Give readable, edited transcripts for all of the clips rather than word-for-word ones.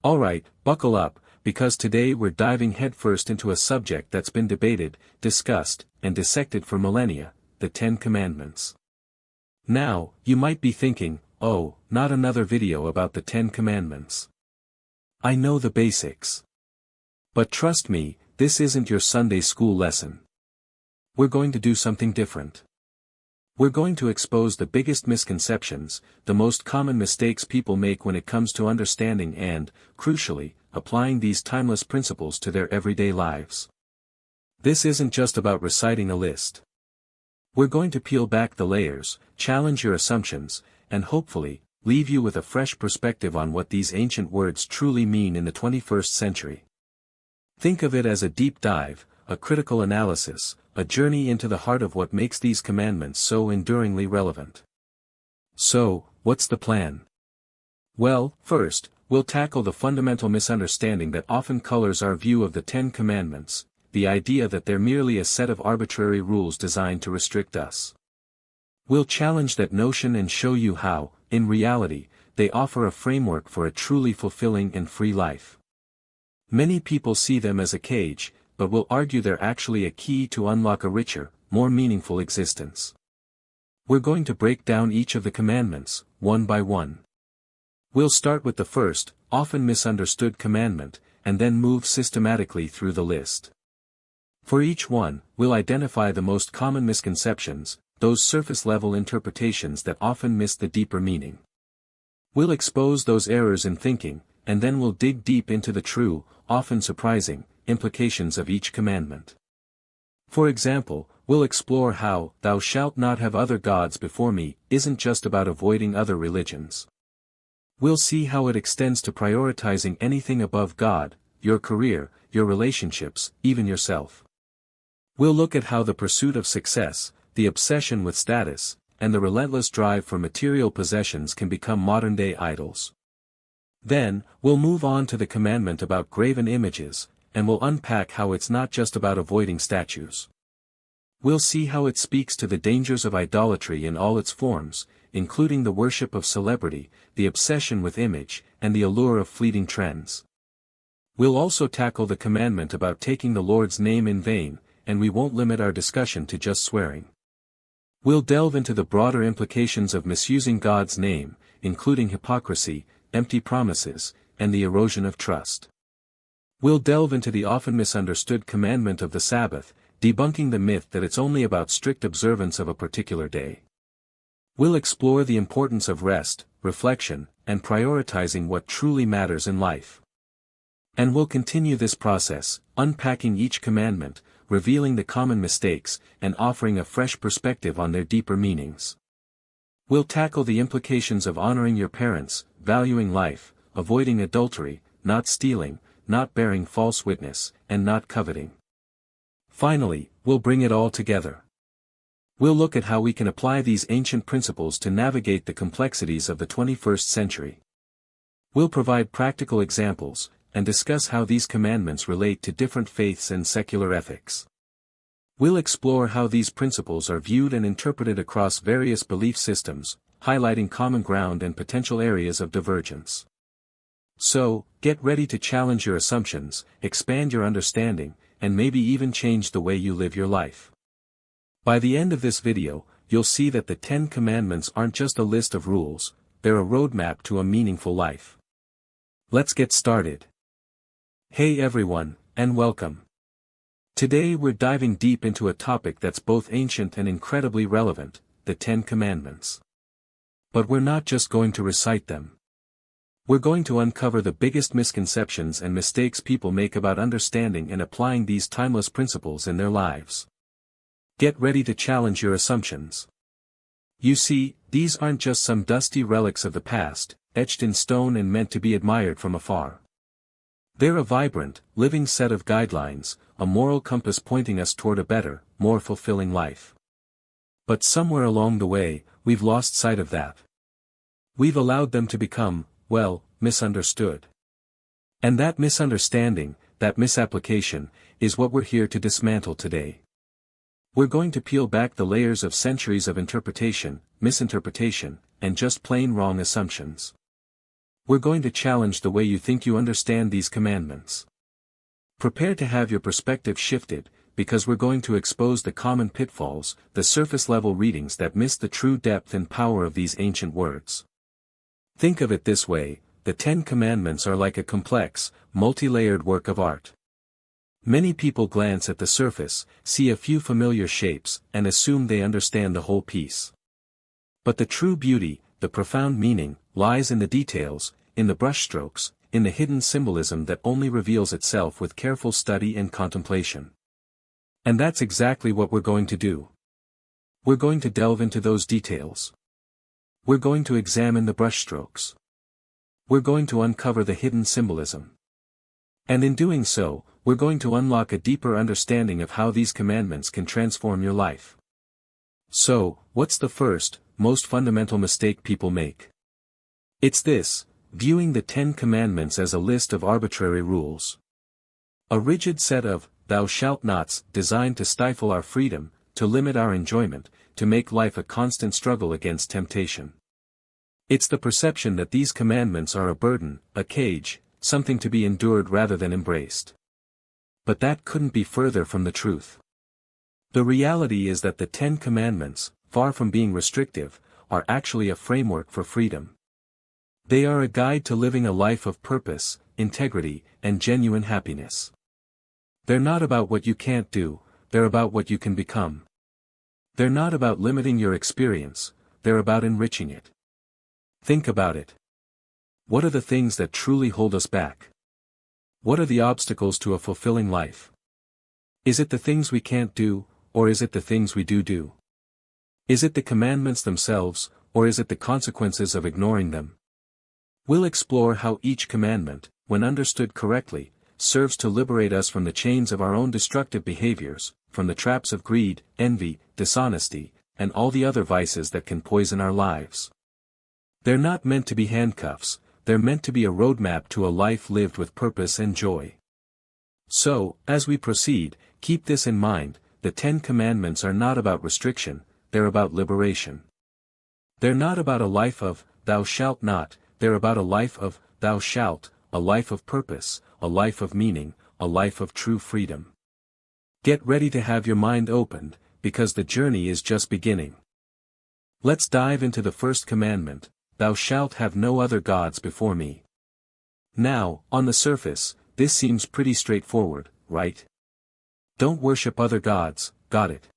Alright, buckle up, because today we're diving headfirst into a subject that's been debated, discussed, and dissected for millennia, the Ten Commandments. Now, you might be thinking, oh, not another video about the Ten Commandments. I know the basics. But trust me, this isn't your Sunday school lesson. We're going to do something different. We're going to expose the biggest misconceptions, the most common mistakes people make when it comes to understanding and, crucially, applying these timeless principles to their everyday lives. This isn't just about reciting a list. We're going to peel back the layers, challenge your assumptions, and hopefully, leave you with a fresh perspective on what these ancient words truly mean in the 21st century. Think of it as a deep dive, a critical analysis, a journey into the heart of what makes these commandments so enduringly relevant. So, what's the plan? Well, first, we'll tackle the fundamental misunderstanding that often colors our view of the Ten Commandments, the idea that they're merely a set of arbitrary rules designed to restrict us. We'll challenge that notion and show you how, in reality, they offer a framework for a truly fulfilling and free life. Many people see them as a cage, but will argue they're actually a key to unlock a richer, more meaningful existence. We're going to break down each of the commandments, one by one. We'll start with the first, often misunderstood commandment, and then move systematically through the list. For each one, we'll identify the most common misconceptions, those surface-level interpretations that often miss the deeper meaning. We'll expose those errors in thinking, and then we'll dig deep into the true, often surprising, implications of each commandment. For example, we'll explore how "thou shalt not have other gods before me" isn't just about avoiding other religions. We'll see how it extends to prioritizing anything above God, your career, your relationships, even yourself. We'll look at how the pursuit of success, the obsession with status, and the relentless drive for material possessions can become modern-day idols. Then, we'll move on to the commandment about graven images, and we'll unpack how it's not just about avoiding statues. We'll see how it speaks to the dangers of idolatry in all its forms, including the worship of celebrity, the obsession with image, and the allure of fleeting trends. We'll also tackle the commandment about taking the Lord's name in vain, and we won't limit our discussion to just swearing. We'll delve into the broader implications of misusing God's name, including hypocrisy, empty promises, and the erosion of trust. We'll delve into the often misunderstood commandment of the Sabbath, debunking the myth that it's only about strict observance of a particular day. We'll explore the importance of rest, reflection, and prioritizing what truly matters in life. And we'll continue this process, unpacking each commandment, revealing the common mistakes, and offering a fresh perspective on their deeper meanings. We'll tackle the implications of honoring your parents, valuing life, avoiding adultery, not stealing, not bearing false witness, and not coveting. Finally, we'll bring it all together. We'll look at how we can apply these ancient principles to navigate the complexities of the 21st century. We'll provide practical examples, and discuss how these commandments relate to different faiths and secular ethics. We'll explore how these principles are viewed and interpreted across various belief systems, highlighting common ground and potential areas of divergence. So, get ready to challenge your assumptions, expand your understanding, and maybe even change the way you live your life. By the end of this video, you'll see that the Ten Commandments aren't just a list of rules, they're a roadmap to a meaningful life. Let's get started. Hey everyone, and welcome. Today we're diving deep into a topic that's both ancient and incredibly relevant, the Ten Commandments. But we're not just going to recite them. We're going to uncover the biggest misconceptions and mistakes people make about understanding and applying these timeless principles in their lives. Get ready to challenge your assumptions. You see, these aren't just some dusty relics of the past, etched in stone and meant to be admired from afar. They're a vibrant, living set of guidelines, a moral compass pointing us toward a better, more fulfilling life. But somewhere along the way, we've lost sight of that. We've allowed them to become, well, misunderstood. And that misunderstanding, that misapplication, is what we're here to dismantle today. We're going to peel back the layers of centuries of interpretation, misinterpretation, and just plain wrong assumptions. We're going to challenge the way you think you understand these commandments. Prepare to have your perspective shifted, because we're going to expose the common pitfalls, the surface-level readings that miss the true depth and power of these ancient words. Think of it this way: the 10 Commandments are like a complex, multi-layered work of art. Many people glance at the surface, see a few familiar shapes, and assume they understand the whole piece. But the true beauty, the profound meaning, lies in the details, in the brushstrokes, in the hidden symbolism that only reveals itself with careful study and contemplation. And that's exactly what we're going to do. We're going to delve into those details. We're going to examine the brushstrokes. We're going to uncover the hidden symbolism. And in doing so, we're going to unlock a deeper understanding of how these commandments can transform your life. So, what's the first, most fundamental mistake people make? It's this: viewing the 10 Commandments as a list of arbitrary rules. A rigid set of "thou shalt nots" designed to stifle our freedom, to limit our enjoyment, to make life a constant struggle against temptation. It's the perception that these commandments are a burden, a cage, something to be endured rather than embraced. But that couldn't be further from the truth. The reality is that the 10 Commandments, far from being restrictive, are actually a framework for freedom. They are a guide to living a life of purpose, integrity, and genuine happiness. They're not about what you can't do, they're about what you can become. They're not about limiting your experience, they're about enriching it. Think about it. What are the things that truly hold us back? What are the obstacles to a fulfilling life? Is it the things we can't do, or is it the things we do? Is it the commandments themselves, or is it the consequences of ignoring them? We'll explore how each commandment, when understood correctly, serves to liberate us from the chains of our own destructive behaviors, from the traps of greed, envy, dishonesty, and all the other vices that can poison our lives. They're not meant to be handcuffs, they're meant to be a roadmap to a life lived with purpose and joy. So, as we proceed, keep this in mind: the 10 Commandments are not about restriction, they're about liberation. They're not about a life of "thou shalt not," they're about a life of "thou shalt," a life of purpose, a life of meaning, a life of true freedom. Get ready to have your mind opened, because the journey is just beginning. Let's dive into the first commandment: "Thou shalt have no other gods before me." Now, on the surface, this seems pretty straightforward, right? Don't worship other gods, got it.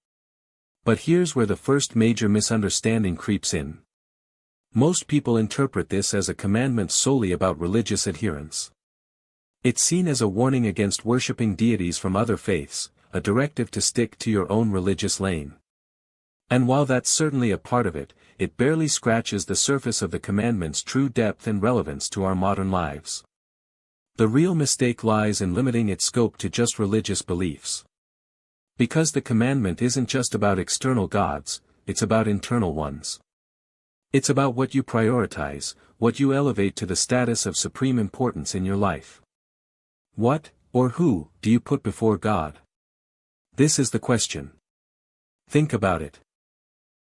But here's where the first major misunderstanding creeps in. Most people interpret this as a commandment solely about religious adherence. It's seen as a warning against worshipping deities from other faiths, a directive to stick to your own religious lane. And while that's certainly a part of it, it barely scratches the surface of the commandment's true depth and relevance to our modern lives. The real mistake lies in limiting its scope to just religious beliefs. Because the commandment isn't just about external gods, it's about internal ones. It's about what you prioritize, what you elevate to the status of supreme importance in your life. What, or who, do you put before God? This is the question. Think about it.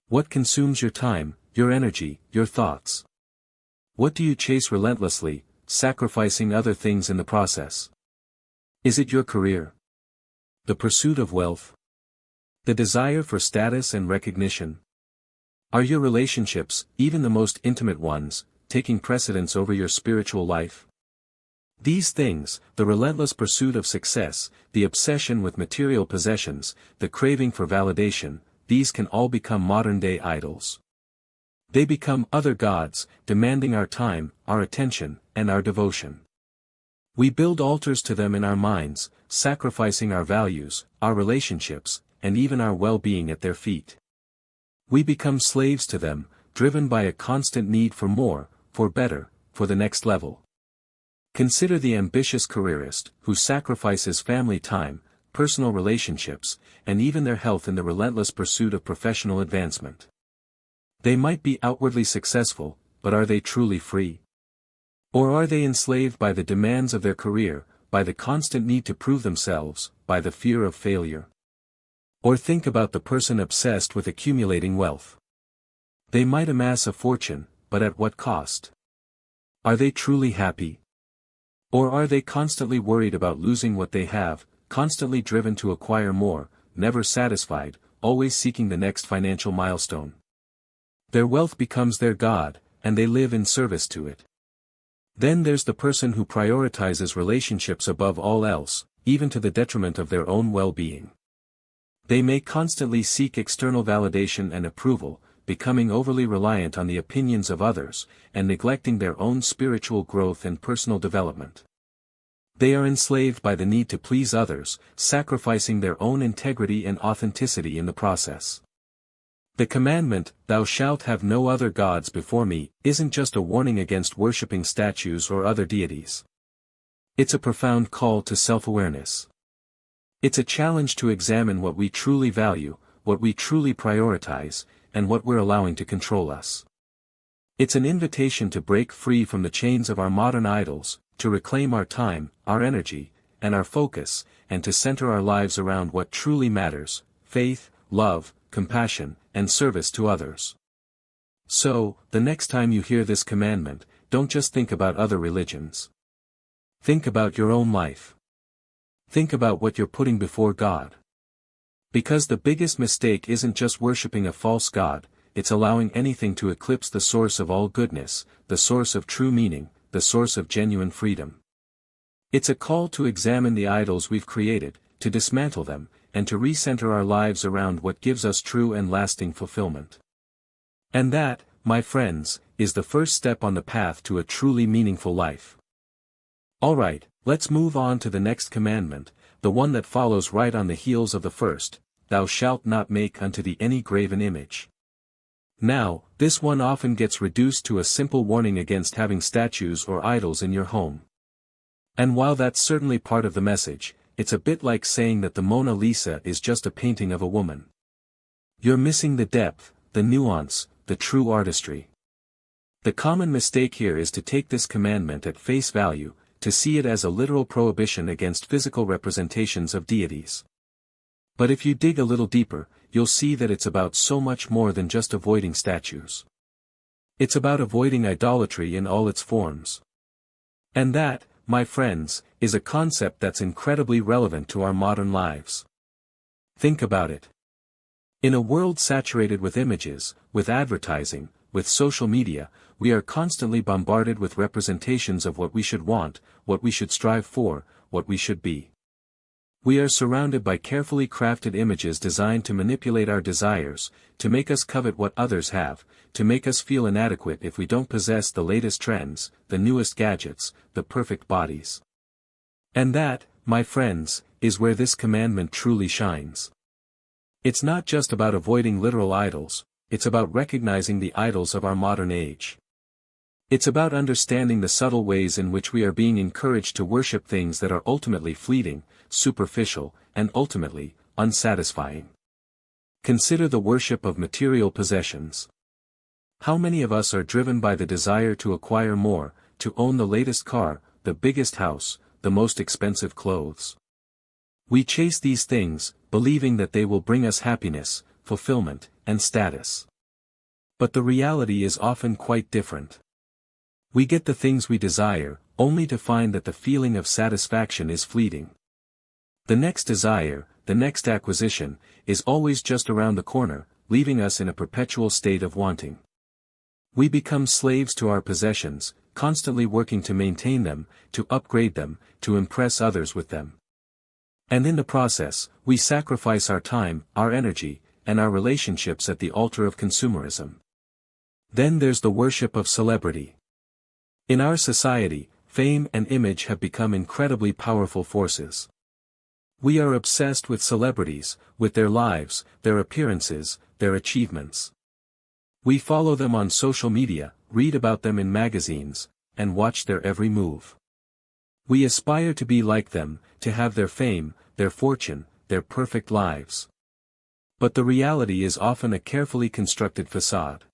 What consumes your time, your energy, your thoughts? What do you chase relentlessly, sacrificing other things in the process? Is it your career? The pursuit of wealth? The desire for status and recognition? Are your relationships, even the most intimate ones, taking precedence over your spiritual life? These things, the relentless pursuit of success, the obsession with material possessions, the craving for validation, these can all become modern-day idols. They become other gods, demanding our time, our attention, and our devotion. We build altars to them in our minds, sacrificing our values, our relationships, and even our well-being at their feet. We become slaves to them, driven by a constant need for more, for better, for the next level. Consider the ambitious careerist, who sacrifices family time, personal relationships, and even their health in the relentless pursuit of professional advancement. They might be outwardly successful, but are they truly free? Or are they enslaved by the demands of their career, by the constant need to prove themselves, by the fear of failure? Or think about the person obsessed with accumulating wealth. They might amass a fortune, but at what cost? Are they truly happy? Or are they constantly worried about losing what they have, constantly driven to acquire more, never satisfied, always seeking the next financial milestone? Their wealth becomes their god, and they live in service to it. Then there's the person who prioritizes relationships above all else, even to the detriment of their own well-being. They may constantly seek external validation and approval, becoming overly reliant on the opinions of others, and neglecting their own spiritual growth and personal development. They are enslaved by the need to please others, sacrificing their own integrity and authenticity in the process. The commandment, "Thou shalt have no other gods before me," isn't just a warning against worshipping statues or other deities. It's a profound call to self-awareness. It's a challenge to examine what we truly value, what we truly prioritize, and what we're allowing to control us. It's an invitation to break free from the chains of our modern idols, to reclaim our time, our energy, and our focus, and to center our lives around what truly matters: faith, love, compassion, and service to others. So, the next time you hear this commandment, don't just think about other religions. Think about your own life. Think about what you're putting before God. Because the biggest mistake isn't just worshipping a false god, it's allowing anything to eclipse the source of all goodness, the source of true meaning, the source of genuine freedom. It's a call to examine the idols we've created, to dismantle them, and to recenter our lives around what gives us true and lasting fulfillment. And that, my friends, is the first step on the path to a truly meaningful life. Alright, let's move on to the next commandment, the one that follows right on the heels of the first: "Thou shalt not make unto thee any graven image." Now, this one often gets reduced to a simple warning against having statues or idols in your home. And while that's certainly part of the message, it's a bit like saying that the Mona Lisa is just a painting of a woman. You're missing the depth, the nuance, the true artistry. The common mistake here is to take this commandment at face value, to see it as a literal prohibition against physical representations of deities. But if you dig a little deeper, you'll see that it's about so much more than just avoiding statues. It's about avoiding idolatry in all its forms. And that, my friends, is a concept that's incredibly relevant to our modern lives. Think about it. In a world saturated with images, with advertising, with social media, we are constantly bombarded with representations of what we should want, what we should strive for, what we should be. We are surrounded by carefully crafted images designed to manipulate our desires, to make us covet what others have, to make us feel inadequate if we don't possess the latest trends, the newest gadgets, the perfect bodies. And that, my friends, is where this commandment truly shines. It's not just about avoiding literal idols, it's about recognizing the idols of our modern age. It's about understanding the subtle ways in which we are being encouraged to worship things that are ultimately fleeting, superficial, and ultimately, unsatisfying. Consider the worship of material possessions. How many of us are driven by the desire to acquire more, to own the latest car, the biggest house, the most expensive clothes? We chase these things, believing that they will bring us happiness, fulfillment, and status. But the reality is often quite different. We get the things we desire, only to find that the feeling of satisfaction is fleeting. The next desire, the next acquisition, is always just around the corner, leaving us in a perpetual state of wanting. We become slaves to our possessions, constantly working to maintain them, to upgrade them, to impress others with them. And in the process, we sacrifice our time, our energy, and our relationships at the altar of consumerism. Then there's the worship of celebrity. In our society, fame and image have become incredibly powerful forces. We are obsessed with celebrities, with their lives, their appearances, their achievements. We follow them on social media, read about them in magazines, and watch their every move. We aspire to be like them, to have their fame, their fortune, their perfect lives. But the reality is often a carefully constructed facade.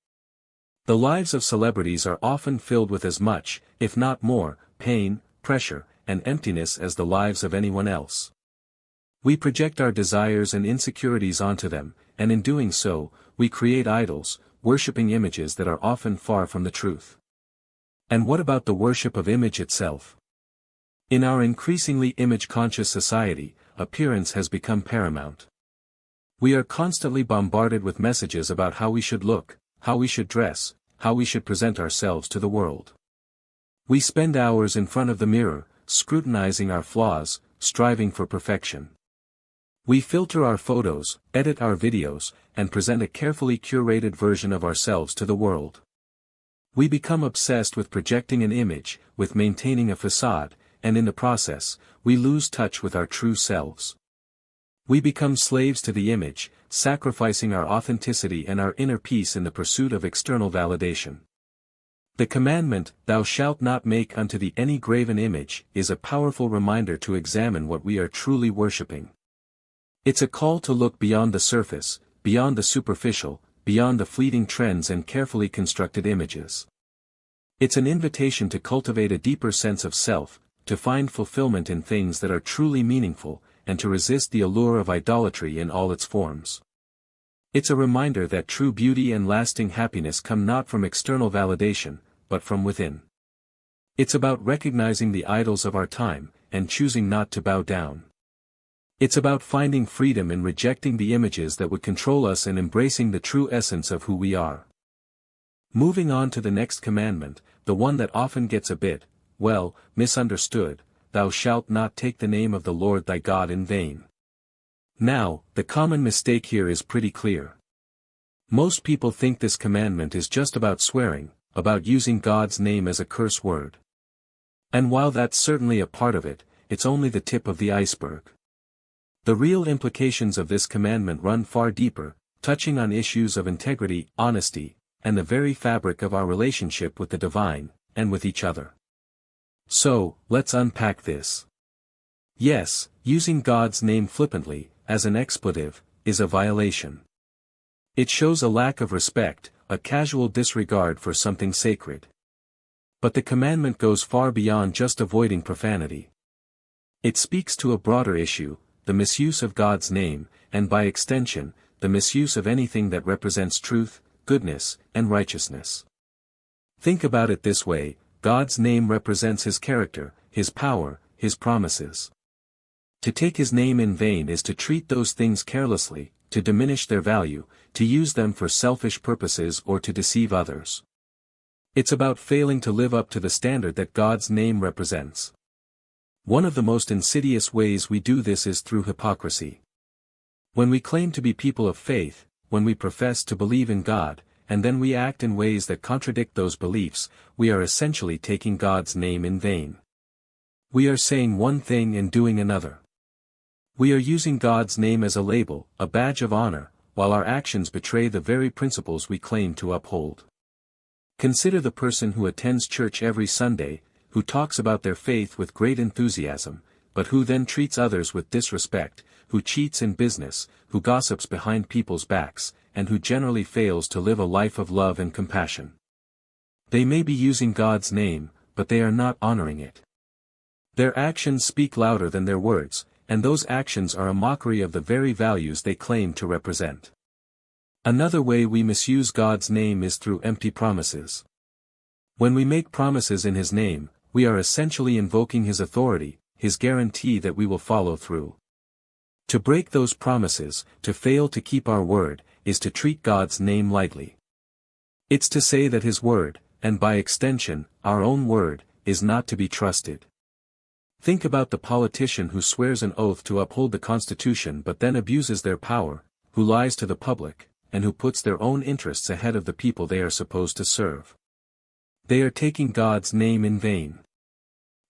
The lives of celebrities are often filled with as much, if not more, pain, pressure, and emptiness as the lives of anyone else. We project our desires and insecurities onto them, and in doing so, we create idols, worshipping images that are often far from the truth. And what about the worship of image itself? In our increasingly image-conscious society, appearance has become paramount. We are constantly bombarded with messages about how we should look, how we should dress, how we should present ourselves to the world. We spend hours in front of the mirror, scrutinizing our flaws, striving for perfection. We filter our photos, edit our videos, and present a carefully curated version of ourselves to the world. We become obsessed with projecting an image, with maintaining a facade, and in the process, we lose touch with our true selves. We become slaves to the image, sacrificing our authenticity and our inner peace in the pursuit of external validation. The commandment, "Thou shalt not make unto thee any graven image," is a powerful reminder to examine what we are truly worshipping. It's a call to look beyond the surface, beyond the superficial, beyond the fleeting trends and carefully constructed images. It's an invitation to cultivate a deeper sense of self, to find fulfillment in things that are truly meaningful, and to resist the allure of idolatry in all its forms. It's a reminder that true beauty and lasting happiness come not from external validation, but from within. It's about recognizing the idols of our time, and choosing not to bow down. It's about finding freedom in rejecting the images that would control us and embracing the true essence of who we are. Moving on to the next commandment, the one that often gets a bit, well, misunderstood: "Thou shalt not take the name of the Lord thy God in vain." Now, the common mistake here is pretty clear. Most people think this commandment is just about swearing, about using God's name as a curse word. And while that's certainly a part of it, it's only the tip of the iceberg. The real implications of this commandment run far deeper, touching on issues of integrity, honesty, and the very fabric of our relationship with the divine, and with each other. So, let's unpack this. Yes, using God's name flippantly, as an expletive, is a violation. It shows a lack of respect, a casual disregard for something sacred. But the commandment goes far beyond just avoiding profanity. It speaks to a broader issue: the misuse of God's name, and by extension, the misuse of anything that represents truth, goodness, and righteousness. Think about it this way: God's name represents His character, His power, His promises. To take His name in vain is to treat those things carelessly, to diminish their value, to use them for selfish purposes or to deceive others. It's about failing to live up to the standard that God's name represents. One of the most insidious ways we do this is through hypocrisy. When we claim to be people of faith, when we profess to believe in God, and then we act in ways that contradict those beliefs, we are essentially taking God's name in vain. We are saying one thing and doing another. We are using God's name as a label, a badge of honor, while our actions betray the very principles we claim to uphold. Consider the person who attends church every Sunday, who talks about their faith with great enthusiasm, but who then treats others with disrespect, who cheats in business, who gossips behind people's backs, and who generally fails to live a life of love and compassion. They may be using God's name, but they are not honoring it. Their actions speak louder than their words, and those actions are a mockery of the very values they claim to represent. Another way we misuse God's name is through empty promises. When we make promises in His name, we are essentially invoking His authority, His guarantee that we will follow through. To break those promises, to fail to keep our word, is to treat God's name lightly. It's to say that His word, and by extension, our own word, is not to be trusted. Think about the politician who swears an oath to uphold the Constitution but then abuses their power, who lies to the public, and who puts their own interests ahead of the people they are supposed to serve. They are taking God's name in vain.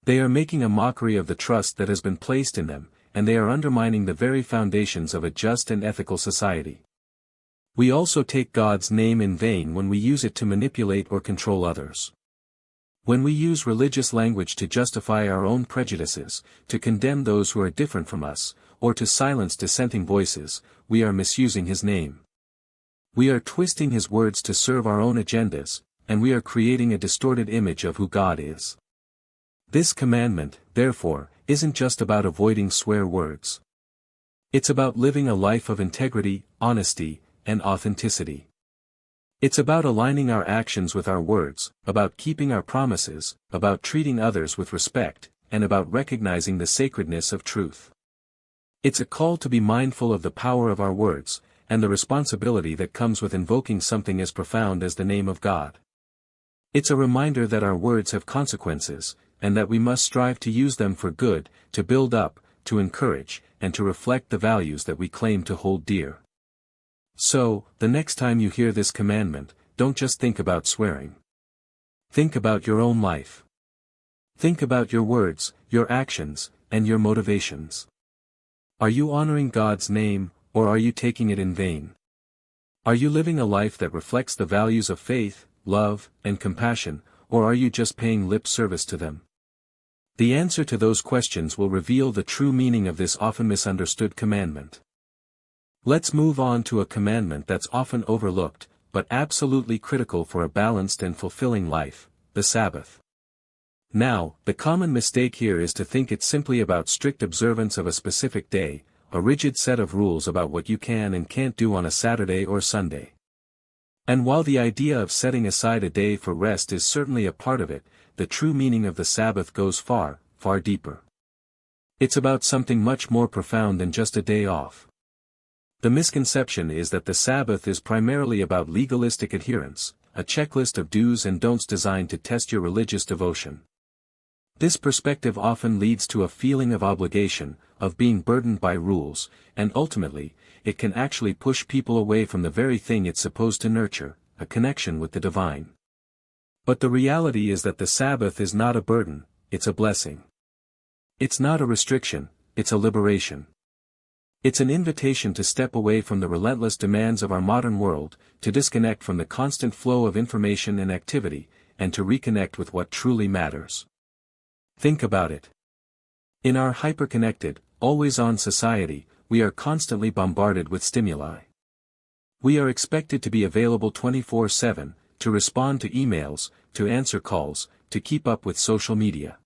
They are making a mockery of the trust that has been placed in them, and they are undermining the very foundations of a just and ethical society. We also take God's name in vain when we use it to manipulate or control others. When we use religious language to justify our own prejudices, to condemn those who are different from us, or to silence dissenting voices, we are misusing His name. We are twisting His words to serve our own agendas, and we are creating a distorted image of who God is. This commandment, therefore, isn't just about avoiding swear words. It's about living a life of integrity, honesty, and authenticity. It's about aligning our actions with our words, about keeping our promises, about treating others with respect, and about recognizing the sacredness of truth. It's a call to be mindful of the power of our words, and the responsibility that comes with invoking something as profound as the name of God. It's a reminder that our words have consequences, and that we must strive to use them for good, to build up, to encourage, and to reflect the values that we claim to hold dear. So, the next time you hear this commandment, don't just think about swearing. Think about your own life. Think about your words, your actions, and your motivations. Are you honoring God's name, or are you taking it in vain? Are you living a life that reflects the values of faith, love, and compassion, or are you just paying lip service to them? The answer to those questions will reveal the true meaning of this often misunderstood commandment. Let's move on to a commandment that's often overlooked, but absolutely critical for a balanced and fulfilling life, the Sabbath. Now, the common mistake here is to think it's simply about strict observance of a specific day, a rigid set of rules about what you can and can't do on a Saturday or Sunday. And while the idea of setting aside a day for rest is certainly a part of it, the true meaning of the Sabbath goes far, far deeper. It's about something much more profound than just a day off. The misconception is that the Sabbath is primarily about legalistic adherence, a checklist of do's and don'ts designed to test your religious devotion. This perspective often leads to a feeling of obligation, of being burdened by rules, and ultimately, it can actually push people away from the very thing it's supposed to nurture, a connection with the divine. But the reality is that the Sabbath is not a burden, it's a blessing. It's not a restriction, it's a liberation. It's an invitation to step away from the relentless demands of our modern world, to disconnect from the constant flow of information and activity, and to reconnect with what truly matters. Think about it. In our hyper-connected, always-on society, we are constantly bombarded with stimuli. We are expected to be available 24/7, to respond to emails, to answer calls, to keep up with social media.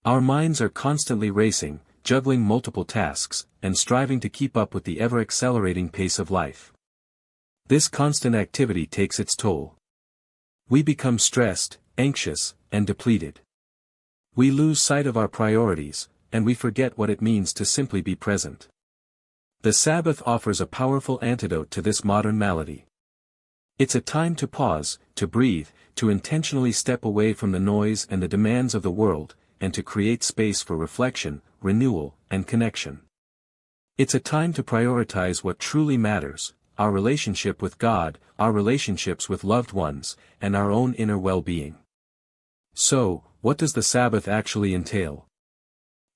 Our minds are constantly racing, juggling multiple tasks, and striving to keep up with the ever-accelerating pace of life. This constant activity takes its toll. We become stressed, anxious, and depleted. We lose sight of our priorities, and we forget what it means to simply be present. The Sabbath offers a powerful antidote to this modern malady. It's a time to pause, to breathe, to intentionally step away from the noise and the demands of the world, and to create space for reflection, renewal, and connection. It's a time to prioritize what truly matters, our relationship with God, our relationships with loved ones, and our own inner well-being. So, what does the Sabbath actually entail?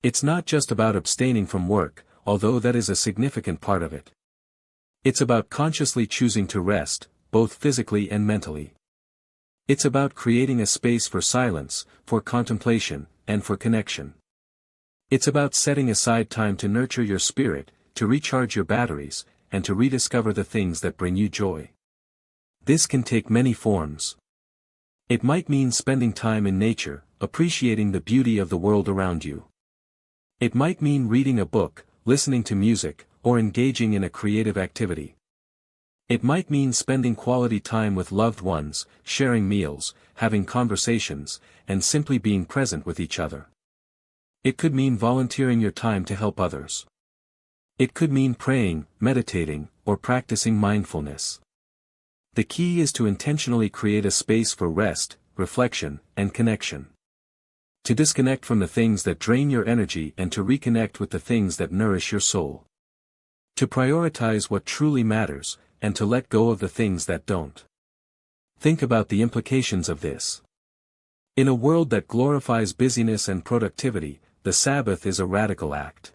It's not just about abstaining from work, although that is a significant part of it. It's about consciously choosing to rest, both physically and mentally. It's about creating a space for silence, for contemplation, and for connection. It's about setting aside time to nurture your spirit, to recharge your batteries, and to rediscover the things that bring you joy. This can take many forms. It might mean spending time in nature, appreciating the beauty of the world around you. It might mean reading a book, listening to music, or engaging in a creative activity. It might mean spending quality time with loved ones, sharing meals, having conversations, and simply being present with each other. It could mean volunteering your time to help others. It could mean praying, meditating, or practicing mindfulness. The key is to intentionally create a space for rest, reflection, and connection. To disconnect from the things that drain your energy and to reconnect with the things that nourish your soul. To prioritize what truly matters, and to let go of the things that don't. Think about the implications of this. In a world that glorifies busyness and productivity, the Sabbath is a radical act.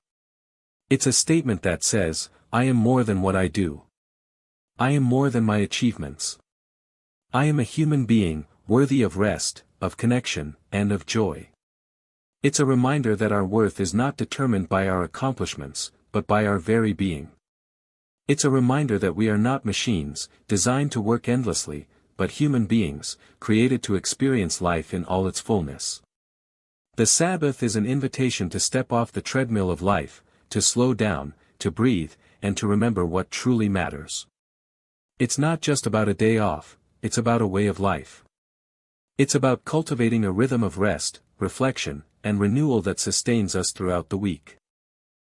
It's a statement that says, I am more than what I do. I am more than my achievements. I am a human being, worthy of rest, of connection, and of joy. It's a reminder that our worth is not determined by our accomplishments, but by our very being. It's a reminder that we are not machines, designed to work endlessly, but human beings, created to experience life in all its fullness. The Sabbath is an invitation to step off the treadmill of life, to slow down, to breathe, and to remember what truly matters. It's not just about a day off, it's about a way of life. It's about cultivating a rhythm of rest, reflection, and renewal that sustains us throughout the week.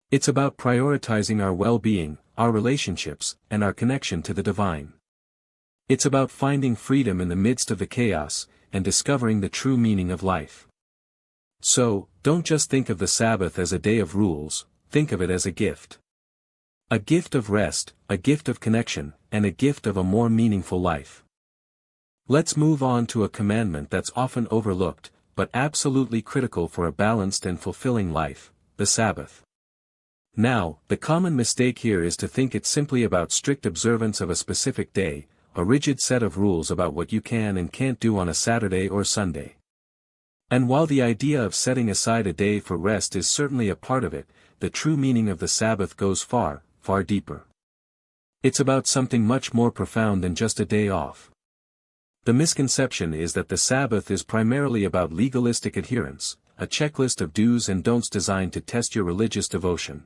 It's about prioritizing our well-being, our relationships, and our connection to the divine. It's about finding freedom in the midst of the chaos, and discovering the true meaning of life. So, don't just think of the Sabbath as a day of rules, think of it as a gift. A gift of rest, a gift of connection, and a gift of a more meaningful life. Let's move on to a commandment that's often overlooked, but absolutely critical for a balanced and fulfilling life, the Sabbath. Now, the common mistake here is to think it's simply about strict observance of a specific day, a rigid set of rules about what you can and can't do on a Saturday or Sunday. And while the idea of setting aside a day for rest is certainly a part of it, the true meaning of the Sabbath goes far, far deeper. It's about something much more profound than just a day off. The misconception is that the Sabbath is primarily about legalistic adherence, a checklist of do's and don'ts designed to test your religious devotion.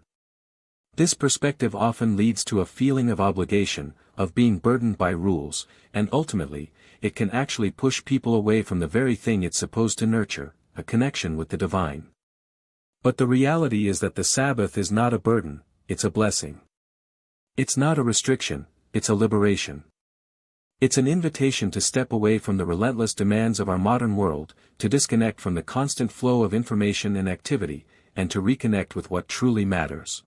This perspective often leads to a feeling of obligation, of being burdened by rules, and ultimately, it can actually push people away from the very thing it's supposed to nurture, a connection with the divine. But the reality is that the Sabbath is not a burden, it's a blessing. It's not a restriction, it's a liberation. It's an invitation to step away from the relentless demands of our modern world, to disconnect from the constant flow of information and activity, and to reconnect with what truly matters.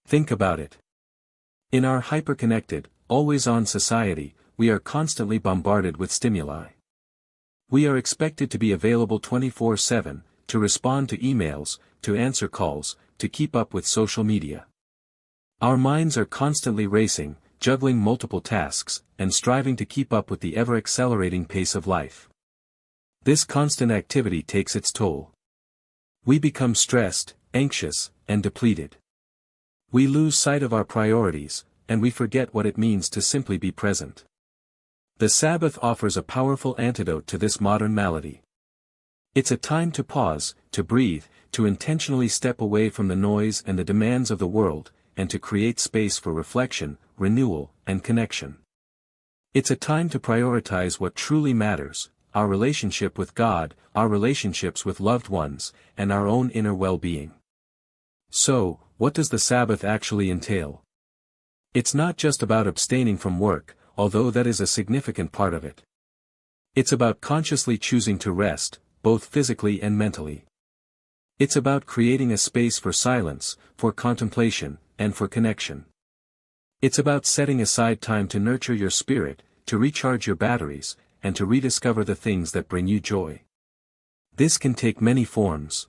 Think about it. In our hyper-connected, always-on society, we are constantly bombarded with stimuli. We are expected to be available 24/7, to respond to emails, to answer calls, to keep up with social media. Our minds are constantly racing, juggling multiple tasks, and striving to keep up with the ever-accelerating pace of life. This constant activity takes its toll. We become stressed, anxious, and depleted. We lose sight of our priorities, and we forget what it means to simply be present. The Sabbath offers a powerful antidote to this modern malady. It's a time to pause, to breathe, to intentionally step away from the noise and the demands of the world, and to create space for reflection, renewal, and connection. It's a time to prioritize what truly matters, our relationship with God, our relationships with loved ones, and our own inner well-being. So, what does the Sabbath actually entail? It's not just about abstaining from work, although that is a significant part of it. It's about consciously choosing to rest, both physically and mentally. It's about creating a space for silence, for contemplation, and for connection. It's about setting aside time to nurture your spirit, to recharge your batteries, and to rediscover the things that bring you joy. This can take many forms.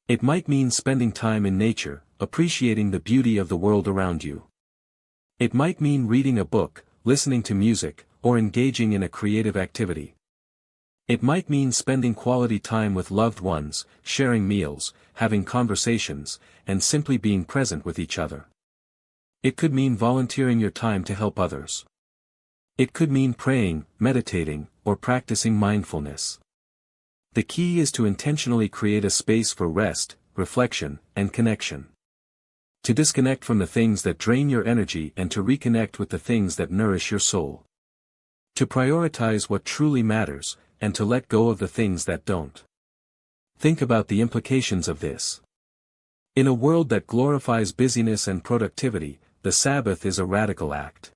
It might mean spending time in nature, appreciating the beauty of the world around you. It might mean reading a book, listening to music, or engaging in a creative activity. It might mean spending quality time with loved ones, sharing meals, having conversations, and simply being present with each other. It could mean volunteering your time to help others. It could mean praying, meditating, or practicing mindfulness. The key is to intentionally create a space for rest, reflection, and connection. To disconnect from the things that drain your energy and to reconnect with the things that nourish your soul. To prioritize what truly matters, and to let go of the things that don't. Think about the implications of this. In a world that glorifies busyness and productivity, the Sabbath is a radical act.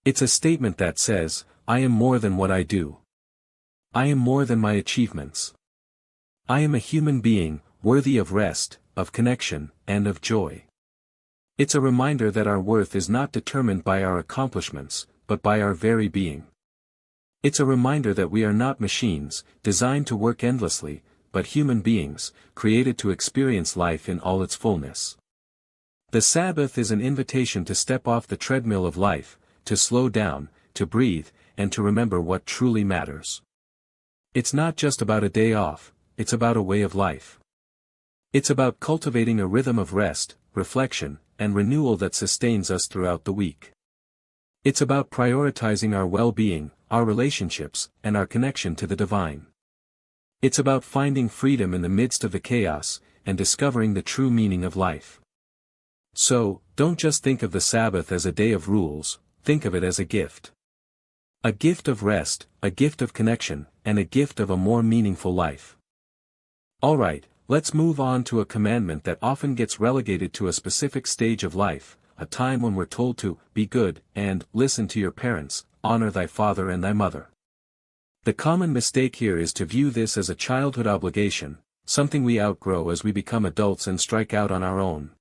It's a statement that says, I am more than what I do. I am more than my achievements. I am a human being, worthy of rest, of connection, and of joy. It's a reminder that our worth is not determined by our accomplishments, but by our very being. It's a reminder that we are not machines, designed to work endlessly, but human beings, created to experience life in all its fullness. The Sabbath is an invitation to step off the treadmill of life, to slow down, to breathe, and to remember what truly matters. It's not just about a day off, it's about a way of life. It's about cultivating a rhythm of rest, reflection, and renewal that sustains us throughout the week. It's about prioritizing our well-being, our relationships, and our connection to the divine. It's about finding freedom in the midst of the chaos, and discovering the true meaning of life. So, don't just think of the Sabbath as a day of rules, think of it as a gift. A gift of rest, a gift of connection, and a gift of a more meaningful life. Alright, let's move on to a commandment that often gets relegated to a specific stage of life, a time when we're told to be good and listen to your parents, honor thy father and thy mother. The common mistake here is to view this as a childhood obligation, something we outgrow as we become adults and strike out on our own.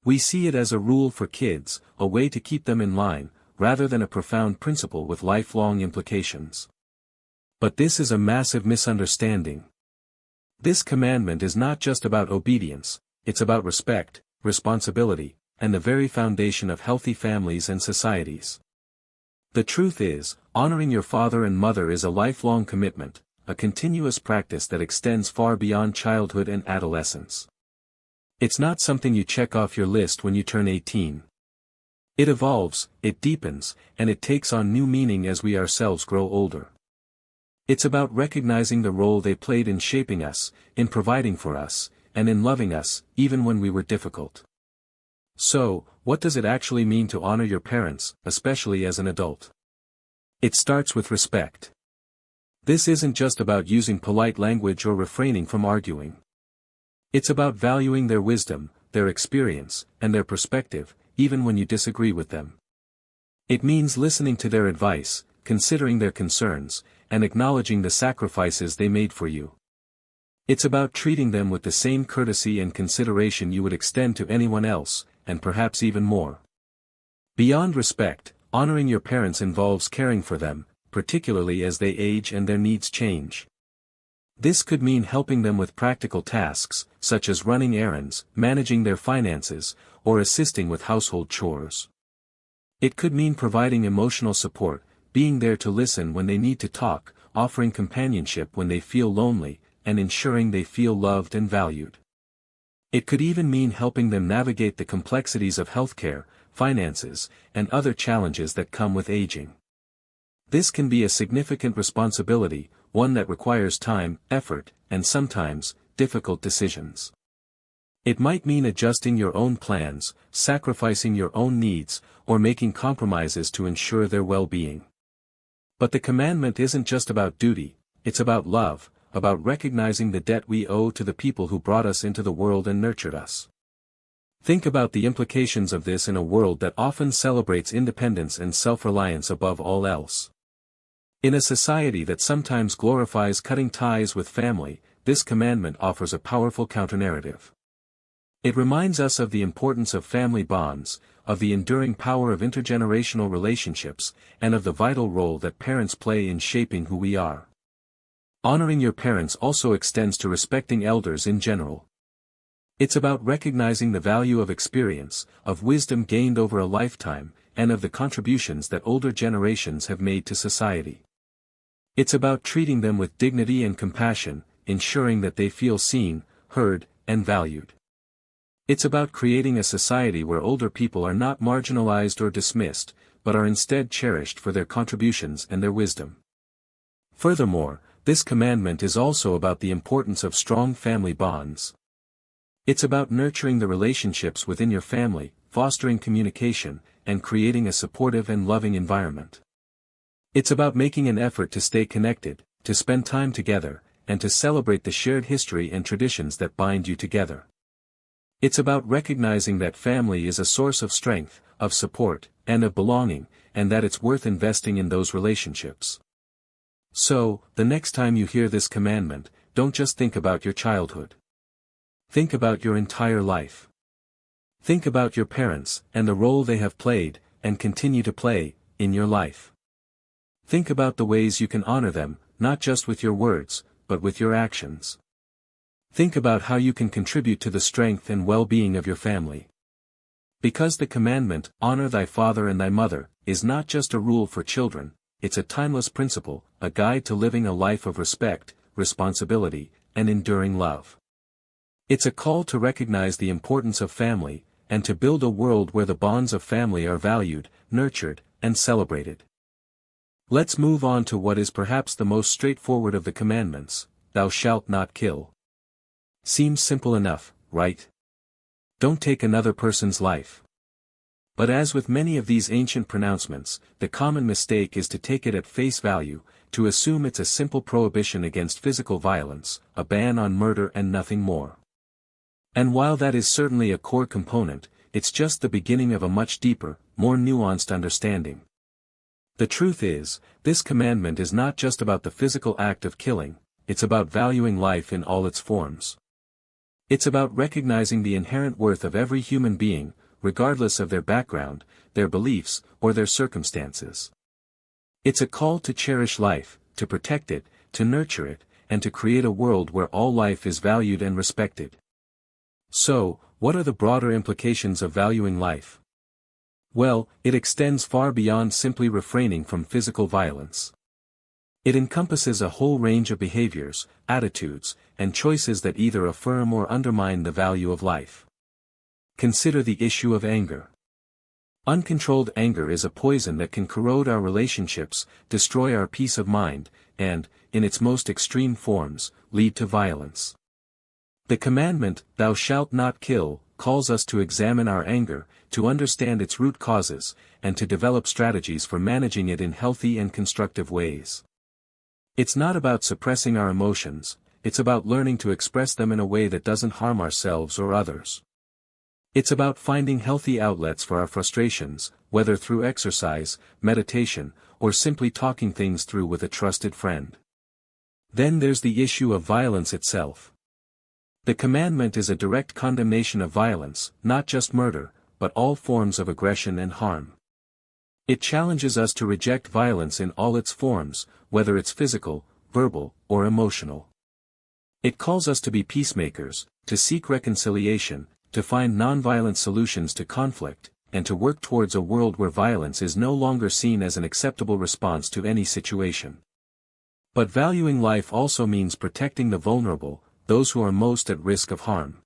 We see it as a rule for kids, a way to keep them in line, rather than a profound principle with lifelong implications. But this is a massive misunderstanding. This commandment is not just about obedience, it's about respect, responsibility, and the very foundation of healthy families and societies. The truth is, honoring your father and mother is a lifelong commitment, a continuous practice that extends far beyond childhood and adolescence. It's not something you check off your list when you turn 18. It evolves, it deepens, and it takes on new meaning as we ourselves grow older. It's about recognizing the role they played in shaping us, in providing for us, and in loving us, even when we were difficult. So, what does it actually mean to honor your parents, especially as an adult? It starts with respect. This isn't just about using polite language or refraining from arguing. It's about valuing their wisdom, their experience, and their perspective, even when you disagree with them. It means listening to their advice, considering their concerns, and acknowledging the sacrifices they made for you. It's about treating them with the same courtesy and consideration you would extend to anyone else, and perhaps even more. Beyond respect, honoring your parents involves caring for them, particularly as they age and their needs change. This could mean helping them with practical tasks, such as running errands, managing their finances, or assisting with household chores. It could mean providing emotional support, being there to listen when they need to talk, offering companionship when they feel lonely, and ensuring they feel loved and valued. It could even mean helping them navigate the complexities of healthcare, finances, and other challenges that come with aging. This can be a significant responsibility, one that requires time, effort, and sometimes, difficult decisions. It might mean adjusting your own plans, sacrificing your own needs, or making compromises to ensure their well-being. But the commandment isn't just about duty, it's about love, about recognizing the debt we owe to the people who brought us into the world and nurtured us. Think about the implications of this in a world that often celebrates independence and self-reliance above all else. In a society that sometimes glorifies cutting ties with family, this commandment offers a powerful counter-narrative. It reminds us of the importance of family bonds, of the enduring power of intergenerational relationships, and of the vital role that parents play in shaping who we are. Honoring your parents also extends to respecting elders in general. It's about recognizing the value of experience, of wisdom gained over a lifetime, and of the contributions that older generations have made to society. It's about treating them with dignity and compassion, ensuring that they feel seen, heard, and valued. It's about creating a society where older people are not marginalized or dismissed, but are instead cherished for their contributions and their wisdom. Furthermore, this commandment is also about the importance of strong family bonds. It's about nurturing the relationships within your family, fostering communication, and creating a supportive and loving environment. It's about making an effort to stay connected, to spend time together, and to celebrate the shared history and traditions that bind you together. It's about recognizing that family is a source of strength, of support, and of belonging, and that it's worth investing in those relationships. So, the next time you hear this commandment, don't just think about your childhood. Think about your entire life. Think about your parents, and the role they have played, and continue to play, in your life. Think about the ways you can honor them, not just with your words, but with your actions. Think about how you can contribute to the strength and well-being of your family. Because the commandment, honor thy father and thy mother, is not just a rule for children, it's a timeless principle, a guide to living a life of respect, responsibility, and enduring love. It's a call to recognize the importance of family, and to build a world where the bonds of family are valued, nurtured, and celebrated. Let's move on to what is perhaps the most straightforward of the commandments, thou shalt not kill. Seems simple enough, right? Don't take another person's life. But as with many of these ancient pronouncements, the common mistake is to take it at face value, to assume it's a simple prohibition against physical violence, a ban on murder and nothing more. And while that is certainly a core component, it's just the beginning of a much deeper, more nuanced understanding. The truth is, this commandment is not just about the physical act of killing, it's about valuing life in all its forms. It's about recognizing the inherent worth of every human being, regardless of their background, their beliefs, or their circumstances. It's a call to cherish life, to protect it, to nurture it, and to create a world where all life is valued and respected. So, what are the broader implications of valuing life? Well, it extends far beyond simply refraining from physical violence. It encompasses a whole range of behaviors, attitudes, and choices that either affirm or undermine the value of life. Consider the issue of anger. Uncontrolled anger is a poison that can corrode our relationships, destroy our peace of mind, and, in its most extreme forms, lead to violence. The commandment, "Thou shalt not kill," calls us to examine our anger, to understand its root causes, and to develop strategies for managing it in healthy and constructive ways. It's not about suppressing our emotions, it's about learning to express them in a way that doesn't harm ourselves or others. It's about finding healthy outlets for our frustrations, whether through exercise, meditation, or simply talking things through with a trusted friend. Then there's the issue of violence itself. The commandment is a direct condemnation of violence, not just murder, but all forms of aggression and harm. It challenges us to reject violence in all its forms, whether it's physical, verbal, or emotional. It calls us to be peacemakers, to seek reconciliation, to find nonviolent solutions to conflict, and to work towards a world where violence is no longer seen as an acceptable response to any situation. But valuing life also means protecting the vulnerable, those who are most at risk of harm.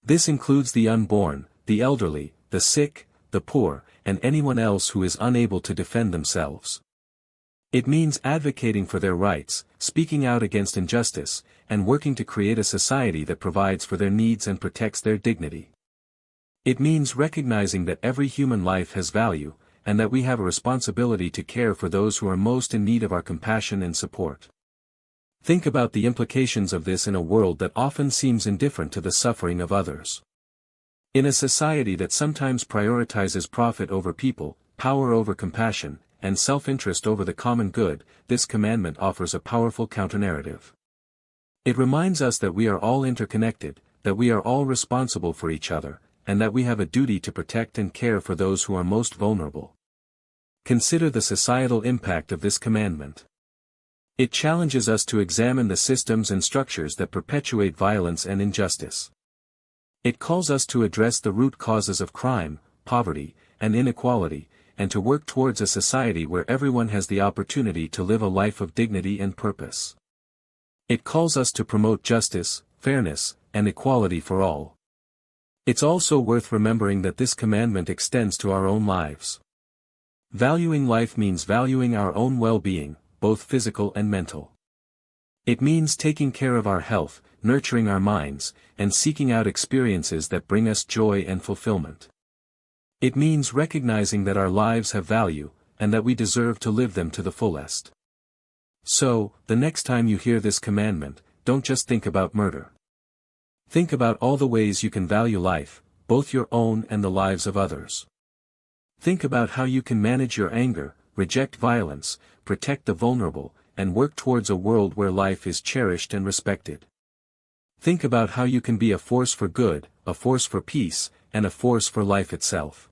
This includes the unborn, the elderly, the sick, the poor, and anyone else who is unable to defend themselves. It means advocating for their rights, speaking out against injustice, and working to create a society that provides for their needs and protects their dignity. It means recognizing that every human life has value, and that we have a responsibility to care for those who are most in need of our compassion and support. Think about the implications of this in a world that often seems indifferent to the suffering of others. In a society that sometimes prioritizes profit over people, power over compassion, and self-interest over the common good, this commandment offers a powerful counternarrative. It reminds us that we are all interconnected, that we are all responsible for each other, and that we have a duty to protect and care for those who are most vulnerable. Consider the societal impact of this commandment. It challenges us to examine the systems and structures that perpetuate violence and injustice. It calls us to address the root causes of crime, poverty, and inequality, and to work towards a society where everyone has the opportunity to live a life of dignity and purpose. It calls us to promote justice, fairness, and equality for all. It's also worth remembering that this commandment extends to our own lives. Valuing life means valuing our own well-being, both physical and mental. It means taking care of our health, nurturing our minds, and seeking out experiences that bring us joy and fulfillment. It means recognizing that our lives have value, and that we deserve to live them to the fullest. So, the next time you hear this commandment, don't just think about murder. Think about all the ways you can value life, both your own and the lives of others. Think about how you can manage your anger, reject violence, protect the vulnerable, and work towards a world where life is cherished and respected. Think about how you can be a force for good, a force for peace, and a force for life itself.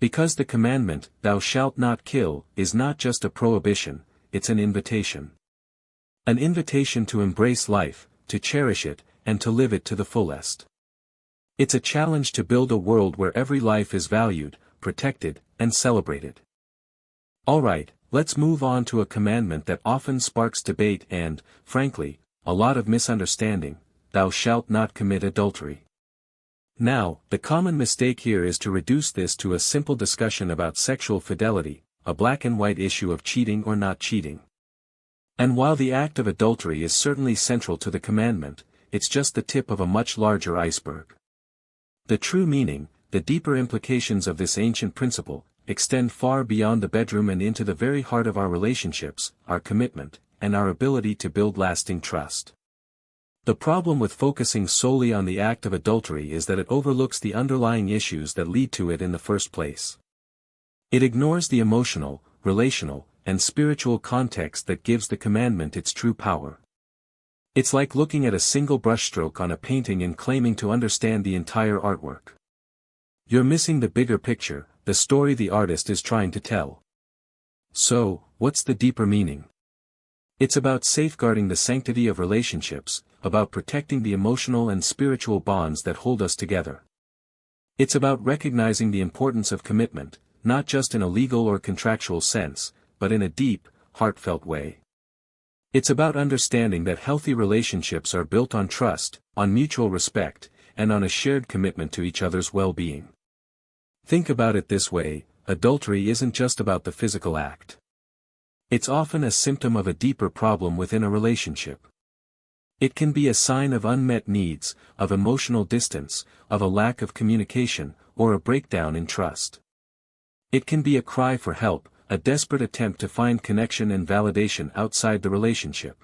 Because the commandment, "Thou shalt not kill," is not just a prohibition, it's an invitation. An invitation to embrace life, to cherish it, and to live it to the fullest. It's a challenge to build a world where every life is valued, protected, and celebrated. Alright, let's move on to a commandment that often sparks debate and, frankly, a lot of misunderstanding: "Thou shalt not commit adultery." Now, the common mistake here is to reduce this to a simple discussion about sexual fidelity, a black and white issue of cheating or not cheating. And while the act of adultery is certainly central to the commandment, it's just the tip of a much larger iceberg. The true meaning, the deeper implications of this ancient principle extend far beyond the bedroom and into the very heart of our relationships, our commitment, and our ability to build lasting trust. The problem with focusing solely on the act of adultery is that it overlooks the underlying issues that lead to it in the first place. It ignores the emotional, relational, and spiritual context that gives the commandment its true power. It's like looking at a single brushstroke on a painting and claiming to understand the entire artwork. You're missing the bigger picture, the story the artist is trying to tell. So, what's the deeper meaning? It's about safeguarding the sanctity of relationships, about protecting the emotional and spiritual bonds that hold us together. It's about recognizing the importance of commitment, not just in a legal or contractual sense, but in a deep, heartfelt way. It's about understanding that healthy relationships are built on trust, on mutual respect, and on a shared commitment to each other's well-being. Think about it this way: adultery isn't just about the physical act. It's often a symptom of a deeper problem within a relationship. It can be a sign of unmet needs, of emotional distance, of a lack of communication, or a breakdown in trust. It can be a cry for help, a desperate attempt to find connection and validation outside the relationship.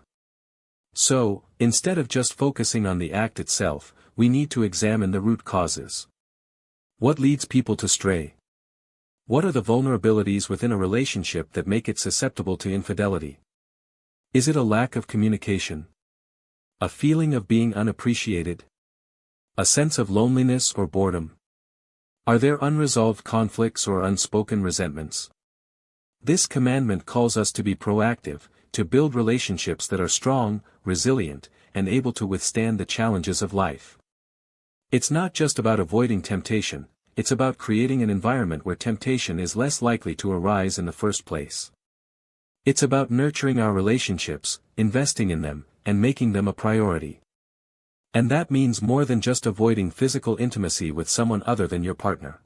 So, instead of just focusing on the act itself, we need to examine the root causes. What leads people to stray? What are the vulnerabilities within a relationship that make it susceptible to infidelity? Is it a lack of communication? A feeling of being unappreciated? A sense of loneliness or boredom? Are there unresolved conflicts or unspoken resentments? This commandment calls us to be proactive, to build relationships that are strong, resilient, and able to withstand the challenges of life. It's not just about avoiding temptation, it's about creating an environment where temptation is less likely to arise in the first place. It's about nurturing our relationships, investing in them, and making them a priority. And that means more than just avoiding physical intimacy with someone other than your partner.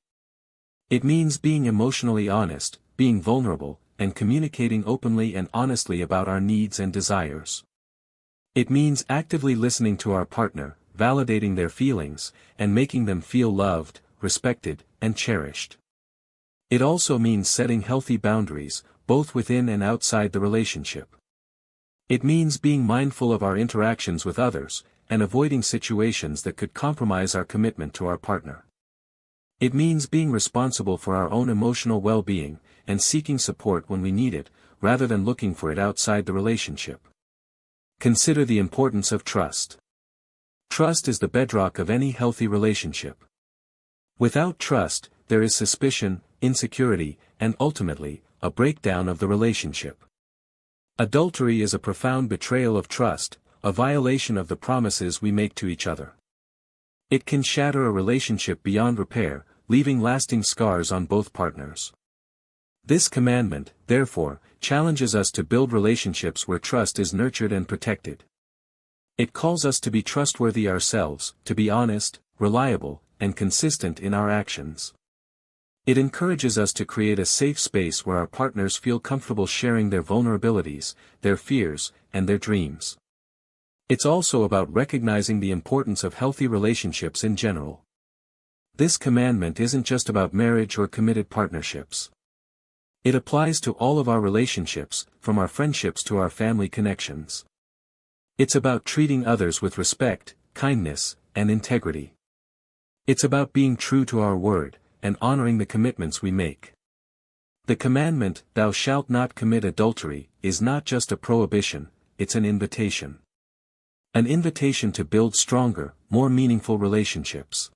It means being emotionally honest, being vulnerable, and communicating openly and honestly about our needs and desires. It means actively listening to our partner, validating their feelings, and making them feel loved, respected, and cherished. It also means setting healthy boundaries, both within and outside the relationship. It means being mindful of our interactions with others, and avoiding situations that could compromise our commitment to our partner. It means being responsible for our own emotional well-being, and seeking support when we need it, rather than looking for it outside the relationship. Consider the importance of trust. Trust is the bedrock of any healthy relationship. Without trust, there is suspicion, insecurity, and ultimately, a breakdown of the relationship. Adultery is a profound betrayal of trust, a violation of the promises we make to each other. It can shatter a relationship beyond repair, leaving lasting scars on both partners. This commandment, therefore, challenges us to build relationships where trust is nurtured and protected. It calls us to be trustworthy ourselves, to be honest, reliable, and consistent in our actions. It encourages us to create a safe space where our partners feel comfortable sharing their vulnerabilities, their fears, and their dreams. It's also about recognizing the importance of healthy relationships in general. This commandment isn't just about marriage or committed partnerships. It applies to all of our relationships, from our friendships to our family connections. It's about treating others with respect, kindness, and integrity. It's about being true to our word, and honoring the commitments we make. The commandment, "Thou shalt not commit adultery," is not just a prohibition, it's an invitation. An invitation to build stronger, more meaningful relationships.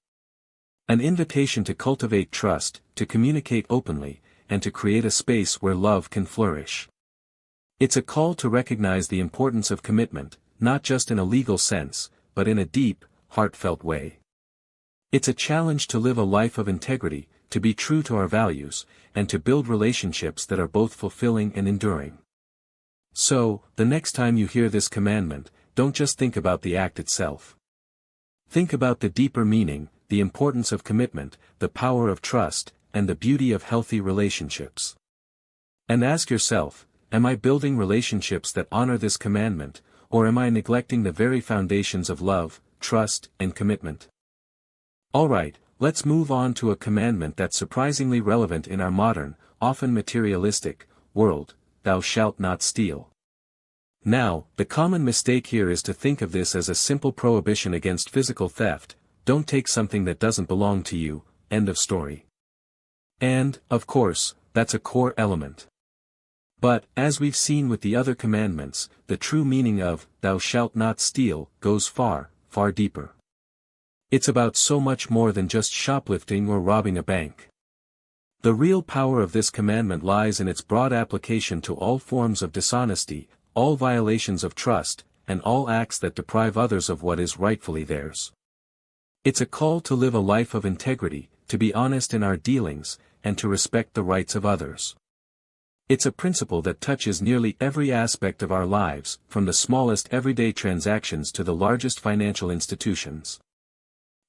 An invitation to cultivate trust, to communicate openly, and to create a space where love can flourish. It's a call to recognize the importance of commitment, not just in a legal sense, but in a deep, heartfelt way. It's a challenge to live a life of integrity, to be true to our values, and to build relationships that are both fulfilling and enduring. So, the next time you hear this commandment, don't just think about the act itself. Think about the deeper meaning, the importance of commitment, the power of trust, and the beauty of healthy relationships. And ask yourself, am I building relationships that honor this commandment, or am I neglecting the very foundations of love, trust, and commitment? Alright, let's move on to a commandment that's surprisingly relevant in our modern, often materialistic, world: thou shalt not steal. Now, the common mistake here is to think of this as a simple prohibition against physical theft: don't take something that doesn't belong to you, end of story. And, of course, that's a core element. But, as we've seen with the other commandments, the true meaning of, thou shalt not steal, goes far, far deeper. It's about so much more than just shoplifting or robbing a bank. The real power of this commandment lies in its broad application to all forms of dishonesty, all violations of trust, and all acts that deprive others of what is rightfully theirs. It's a call to live a life of integrity, to be honest in our dealings, and to respect the rights of others. It's a principle that touches nearly every aspect of our lives, from the smallest everyday transactions to the largest financial institutions.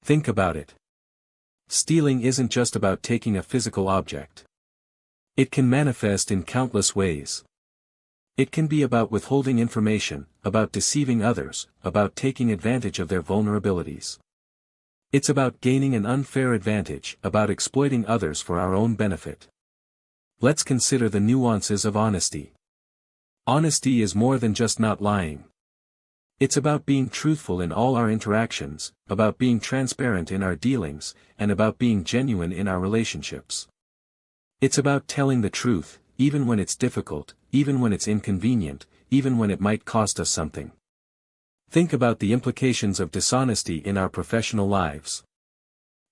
Think about it. Stealing isn't just about taking a physical object. It can manifest in countless ways. It can be about withholding information, about deceiving others, about taking advantage of their vulnerabilities. It's about gaining an unfair advantage, about exploiting others for our own benefit. Let's consider the nuances of honesty. Honesty is more than just not lying. It's about being truthful in all our interactions, about being transparent in our dealings, and about being genuine in our relationships. It's about telling the truth, even when it's difficult, even when it's inconvenient, even when it might cost us something. Think about the implications of dishonesty in our professional lives.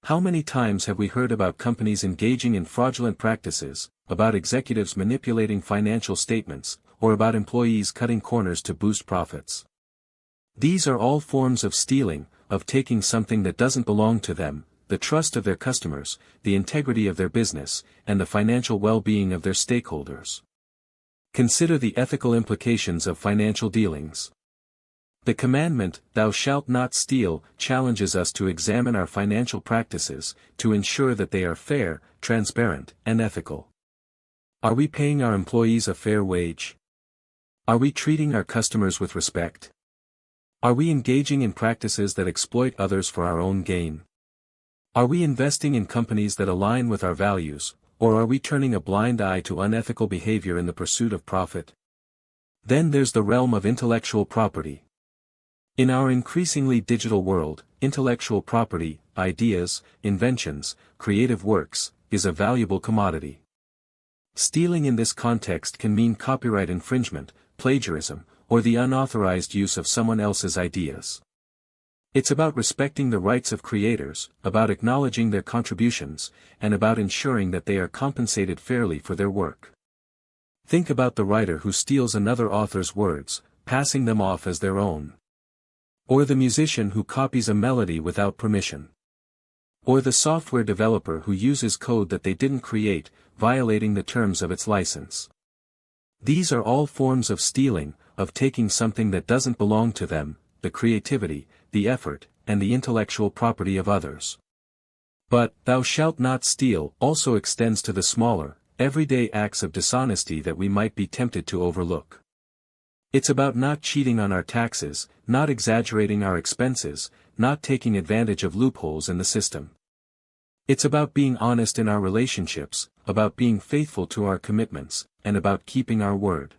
How many times have we heard about companies engaging in fraudulent practices, about executives manipulating financial statements, or about employees cutting corners to boost profits? These are all forms of stealing, of taking something that doesn't belong to them, the trust of their customers, the integrity of their business, and the financial well-being of their stakeholders. Consider the ethical implications of financial dealings. The commandment, thou shalt not steal, challenges us to examine our financial practices, to ensure that they are fair, transparent, and ethical. Are we paying our employees a fair wage? Are we treating our customers with respect? Are we engaging in practices that exploit others for our own gain? Are we investing in companies that align with our values, or are we turning a blind eye to unethical behavior in the pursuit of profit? Then there's the realm of intellectual property. In our increasingly digital world, intellectual property, ideas, inventions, creative works, is a valuable commodity. Stealing in this context can mean copyright infringement, plagiarism, or the unauthorized use of someone else's ideas. It's about respecting the rights of creators, about acknowledging their contributions, and about ensuring that they are compensated fairly for their work. Think about the writer who steals another author's words, passing them off as their own. Or the musician who copies a melody without permission. Or the software developer who uses code that they didn't create, violating the terms of its license. These are all forms of stealing, of taking something that doesn't belong to them, the creativity, the effort, and the intellectual property of others. But, thou shalt not steal, also extends to the smaller, everyday acts of dishonesty that we might be tempted to overlook. It's about not cheating on our taxes, not exaggerating our expenses, not taking advantage of loopholes in the system. It's about being honest in our relationships, about being faithful to our commitments, and about keeping our word.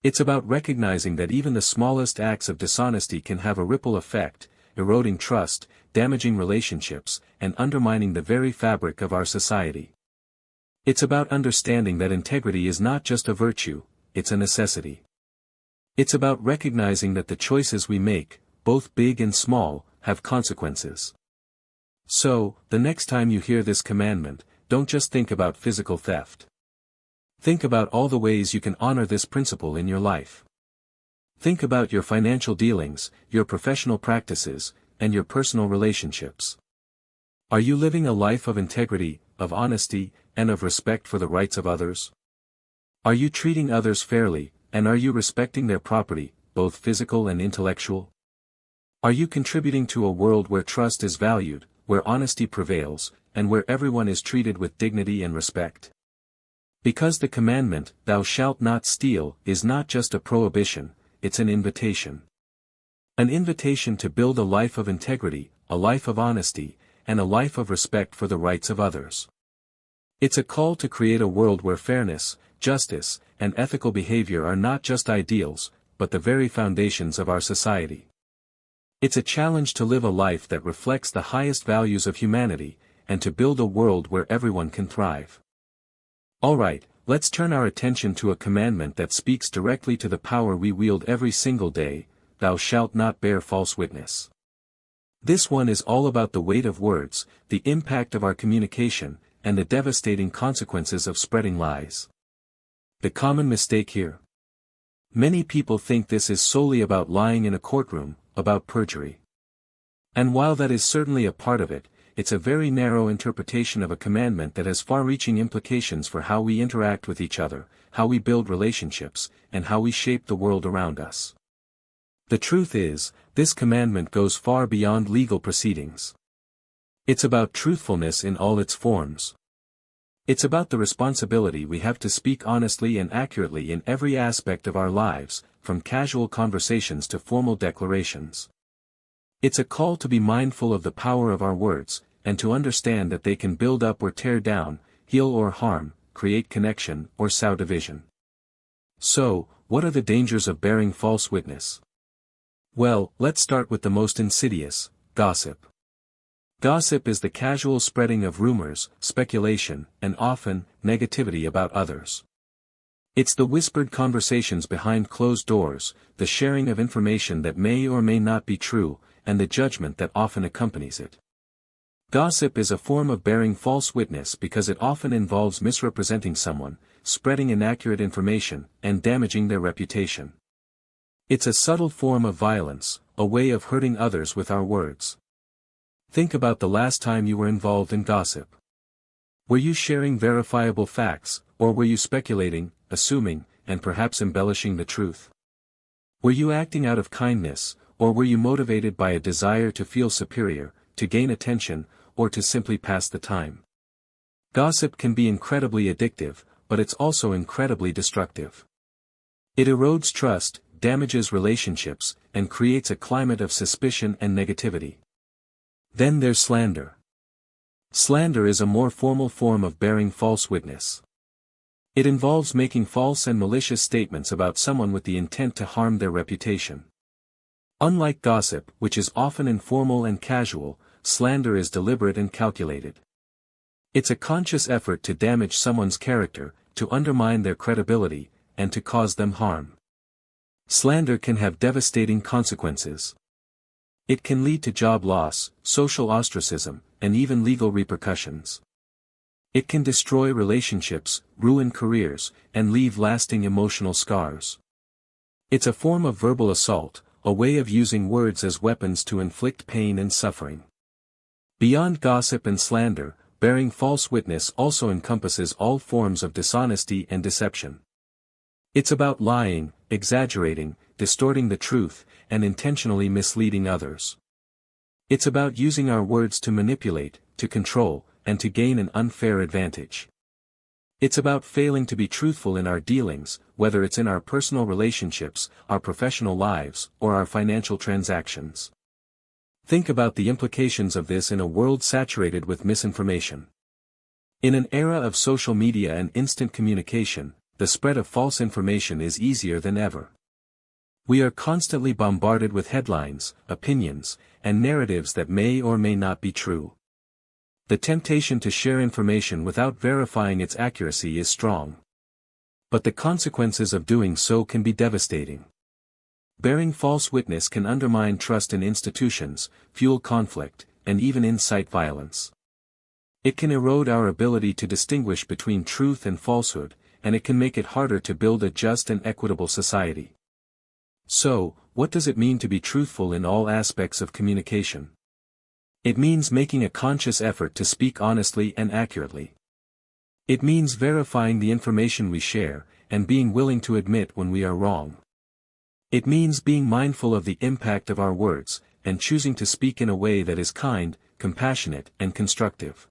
It's about recognizing that even the smallest acts of dishonesty can have a ripple effect, eroding trust, damaging relationships, and undermining the very fabric of our society. It's about understanding that integrity is not just a virtue, it's a necessity. It's about recognizing that the choices we make, both big and small, have consequences. So, the next time you hear this commandment, don't just think about physical theft. Think about all the ways you can honor this principle in your life. Think about your financial dealings, your professional practices, and your personal relationships. Are you living a life of integrity, of honesty, and of respect for the rights of others? Are you treating others fairly, and are you respecting their property, both physical and intellectual? Are you contributing to a world where trust is valued, where honesty prevails, and where everyone is treated with dignity and respect? Because the commandment, thou shalt not steal, is not just a prohibition, it's an invitation. An invitation to build a life of integrity, a life of honesty, and a life of respect for the rights of others. It's a call to create a world where fairness, justice, and ethical behavior are not just ideals, but the very foundations of our society. It's a challenge to live a life that reflects the highest values of humanity, and to build a world where everyone can thrive. Alright, let's turn our attention to a commandment that speaks directly to the power we wield every single day: thou shalt not bear false witness. This one is all about the weight of words, the impact of our communication, and the devastating consequences of spreading lies. The common mistake here. Many people think this is solely about lying in a courtroom, about perjury. And while that is certainly a part of it, it's a very narrow interpretation of a commandment that has far-reaching implications for how we interact with each other, how we build relationships, and how we shape the world around us. The truth is, this commandment goes far beyond legal proceedings. It's about truthfulness in all its forms. It's about the responsibility we have to speak honestly and accurately in every aspect of our lives, from casual conversations to formal declarations. It's a call to be mindful of the power of our words, and to understand that they can build up or tear down, heal or harm, create connection or sow division. So, what are the dangers of bearing false witness? Well, let's start with the most insidious: gossip. Gossip is the casual spreading of rumors, speculation, and often, negativity about others. It's the whispered conversations behind closed doors, the sharing of information that may or may not be true, and the judgment that often accompanies it. Gossip is a form of bearing false witness because it often involves misrepresenting someone, spreading inaccurate information, and damaging their reputation. It's a subtle form of violence, a way of hurting others with our words. Think about the last time you were involved in gossip. Were you sharing verifiable facts, or were you speculating, assuming, and perhaps embellishing the truth? Were you acting out of kindness, or were you motivated by a desire to feel superior, to gain attention, or to simply pass the time? Gossip can be incredibly addictive, but it's also incredibly destructive. It erodes trust, damages relationships, and creates a climate of suspicion and negativity. Then there's slander. Slander is a more formal form of bearing false witness. It involves making false and malicious statements about someone with the intent to harm their reputation. Unlike gossip, which is often informal and casual, slander is deliberate and calculated. It's a conscious effort to damage someone's character, to undermine their credibility, and to cause them harm. Slander can have devastating consequences. It can lead to job loss, social ostracism, and even legal repercussions. It can destroy relationships, ruin careers, and leave lasting emotional scars. It's a form of verbal assault, a way of using words as weapons to inflict pain and suffering. Beyond gossip and slander, bearing false witness also encompasses all forms of dishonesty and deception. It's about lying, exaggerating, distorting the truth, and intentionally misleading others. It's about using our words to manipulate, to control, and to gain an unfair advantage. It's about failing to be truthful in our dealings, whether it's in our personal relationships, our professional lives, or our financial transactions. Think about the implications of this in a world saturated with misinformation. In an era of social media and instant communication, the spread of false information is easier than ever. We are constantly bombarded with headlines, opinions, and narratives that may or may not be true. The temptation to share information without verifying its accuracy is strong. But the consequences of doing so can be devastating. Bearing false witness can undermine trust in institutions, fuel conflict, and even incite violence. It can erode our ability to distinguish between truth and falsehood, and it can make it harder to build a just and equitable society. So, what does it mean to be truthful in all aspects of communication? It means making a conscious effort to speak honestly and accurately. It means verifying the information we share, and being willing to admit when we are wrong. It means being mindful of the impact of our words, and choosing to speak in a way that is kind, compassionate, and constructive.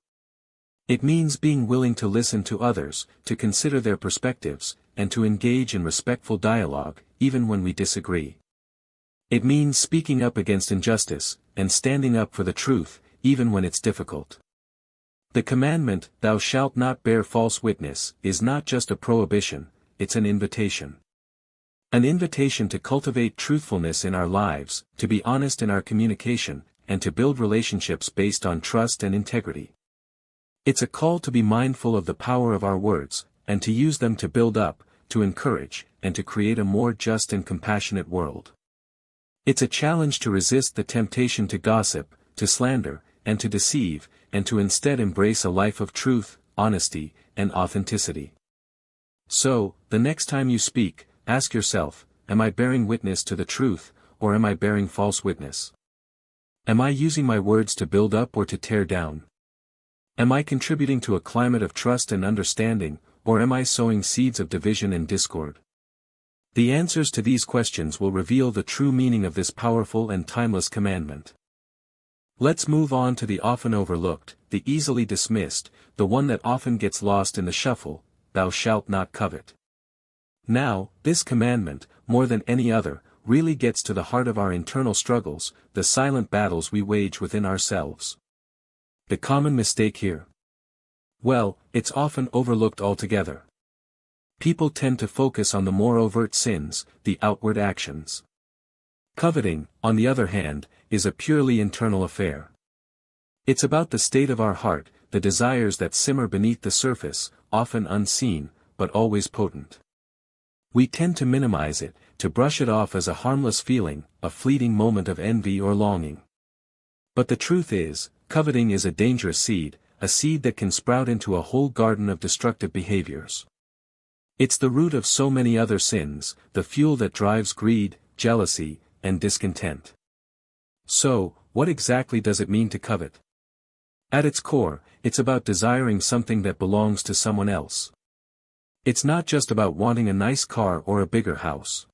It means being willing to listen to others, to consider their perspectives, and to engage in respectful dialogue, even when we disagree. It means speaking up against injustice, and standing up for the truth, even when it's difficult. The commandment, "Thou shalt not bear false witness," is not just a prohibition, it's an invitation. An invitation to cultivate truthfulness in our lives, to be honest in our communication, and to build relationships based on trust and integrity. It's a call to be mindful of the power of our words, and to use them to build up, to encourage, and to create a more just and compassionate world. It's a challenge to resist the temptation to gossip, to slander, and to deceive, and to instead embrace a life of truth, honesty, and authenticity. So, the next time you speak, ask yourself, am I bearing witness to the truth, or am I bearing false witness? Am I using my words to build up or to tear down? Am I contributing to a climate of trust and understanding, or am I sowing seeds of division and discord? The answers to these questions will reveal the true meaning of this powerful and timeless commandment. Let's move on to the often overlooked, the easily dismissed, the one that often gets lost in the shuffle, "Thou shalt not covet." Now, this commandment, more than any other, really gets to the heart of our internal struggles, the silent battles we wage within ourselves. The common mistake here? Well, it's often overlooked altogether. People tend to focus on the more overt sins, the outward actions. Coveting, on the other hand, is a purely internal affair. It's about the state of our heart, the desires that simmer beneath the surface, often unseen, but always potent. We tend to minimize it, to brush it off as a harmless feeling, a fleeting moment of envy or longing. But the truth is, coveting is a dangerous seed, a seed that can sprout into a whole garden of destructive behaviors. It's the root of so many other sins, the fuel that drives greed, jealousy, and discontent. So, what exactly does it mean to covet? At its core, it's about desiring something that belongs to someone else. It's not just about wanting a nice car or a bigger house.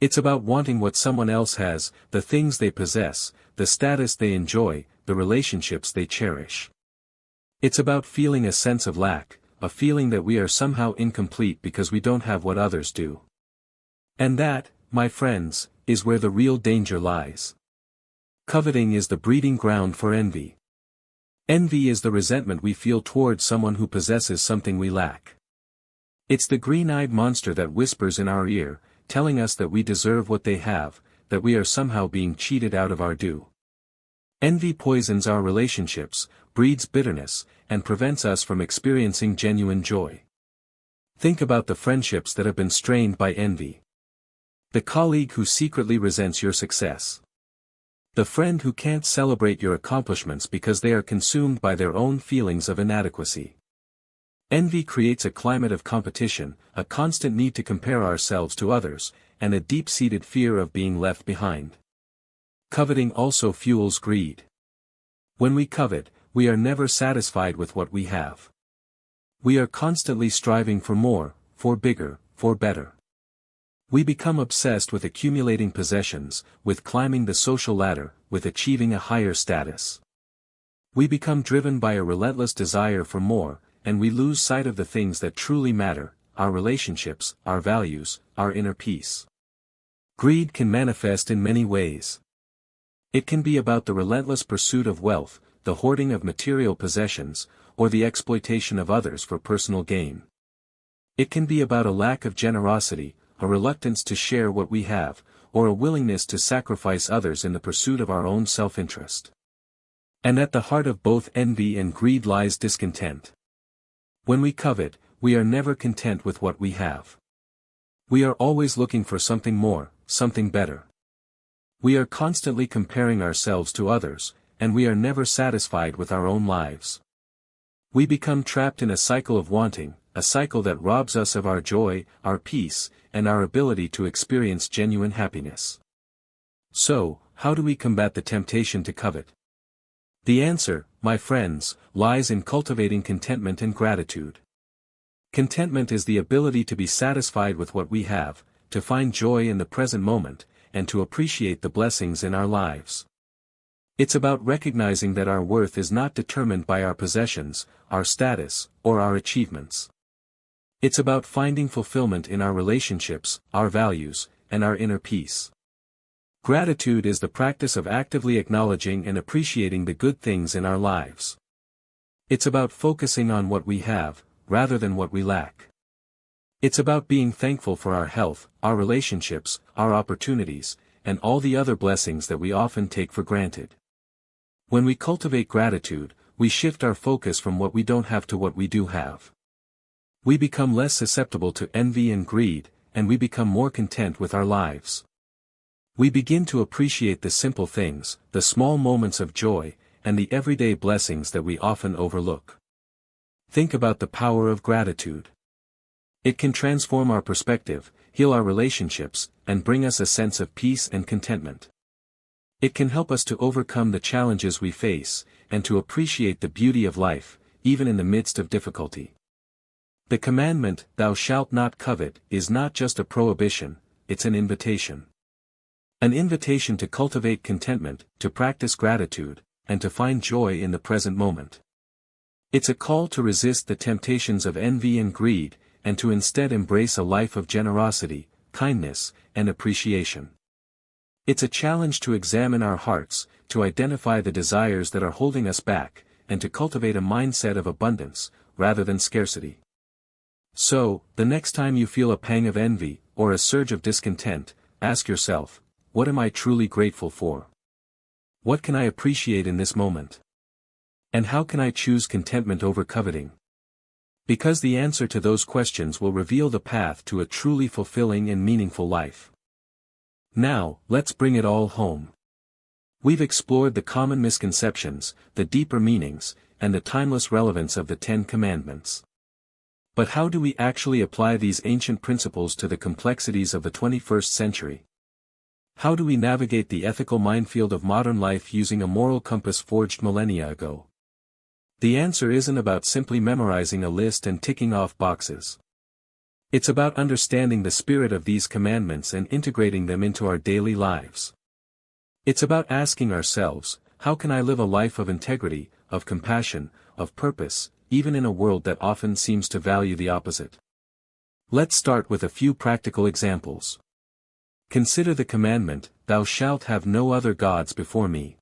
It's about wanting what someone else has, the things they possess, the status they enjoy, the relationships they cherish. It's about feeling a sense of lack, a feeling that we are somehow incomplete because we don't have what others do. And that, my friends, is where the real danger lies. Coveting is the breeding ground for envy. Envy is the resentment we feel toward someone who possesses something we lack. It's the green-eyed monster that whispers in our ear, telling us that we deserve what they have, that we are somehow being cheated out of our due. Envy poisons our relationships, breeds bitterness, and prevents us from experiencing genuine joy. Think about the friendships that have been strained by envy. The colleague who secretly resents your success. The friend who can't celebrate your accomplishments because they are consumed by their own feelings of inadequacy. Envy creates a climate of competition, a constant need to compare ourselves to others, and a deep-seated fear of being left behind. Coveting also fuels greed. When we covet, we are never satisfied with what we have. We are constantly striving for more, for bigger, for better. We become obsessed with accumulating possessions, with climbing the social ladder, with achieving a higher status. We become driven by a relentless desire for more, and we lose sight of the things that truly matter, our relationships, our values, our inner peace. Greed can manifest in many ways. It can be about the relentless pursuit of wealth, the hoarding of material possessions, or the exploitation of others for personal gain. It can be about a lack of generosity, a reluctance to share what we have, or a willingness to sacrifice others in the pursuit of our own self-interest. And at the heart of both envy and greed lies discontent. When we covet, we are never content with what we have. We are always looking for something more, something better. We are constantly comparing ourselves to others, and we are never satisfied with our own lives. We become trapped in a cycle of wanting, a cycle that robs us of our joy, our peace, and our ability to experience genuine happiness. So, how do we combat the temptation to covet? The answer, my friends, lies in cultivating contentment and gratitude. Contentment is the ability to be satisfied with what we have, to find joy in the present moment, and to appreciate the blessings in our lives. It's about recognizing that our worth is not determined by our possessions, our status, or our achievements. It's about finding fulfillment in our relationships, our values, and our inner peace. Gratitude is the practice of actively acknowledging and appreciating the good things in our lives. It's about focusing on what we have, rather than what we lack. It's about being thankful for our health, our relationships, our opportunities, and all the other blessings that we often take for granted. When we cultivate gratitude, we shift our focus from what we don't have to what we do have. We become less susceptible to envy and greed, and we become more content with our lives. We begin to appreciate the simple things, the small moments of joy, and the everyday blessings that we often overlook. Think about the power of gratitude. It can transform our perspective, heal our relationships, and bring us a sense of peace and contentment. It can help us to overcome the challenges we face, and to appreciate the beauty of life, even in the midst of difficulty. The commandment, "Thou shalt not covet," is not just a prohibition, it's an invitation. An invitation to cultivate contentment, to practice gratitude, and to find joy in the present moment. It's a call to resist the temptations of envy and greed, and to instead embrace a life of generosity, kindness, and appreciation. It's a challenge to examine our hearts, to identify the desires that are holding us back, and to cultivate a mindset of abundance, rather than scarcity. So, the next time you feel a pang of envy, or a surge of discontent, ask yourself, what am I truly grateful for? What can I appreciate in this moment? And how can I choose contentment over coveting? Because the answer to those questions will reveal the path to a truly fulfilling and meaningful life. Now, let's bring it all home. We've explored the common misconceptions, the deeper meanings, and the timeless relevance of the 10 Commandments. But how do we actually apply these ancient principles to the complexities of the 21st century? How do we navigate the ethical minefield of modern life using a moral compass forged millennia ago? The answer isn't about simply memorizing a list and ticking off boxes. It's about understanding the spirit of these commandments and integrating them into our daily lives. It's about asking ourselves, how can I live a life of integrity, of compassion, of purpose, even in a world that often seems to value the opposite? Let's start with a few practical examples. Consider the commandment, "Thou shalt have no other gods before me."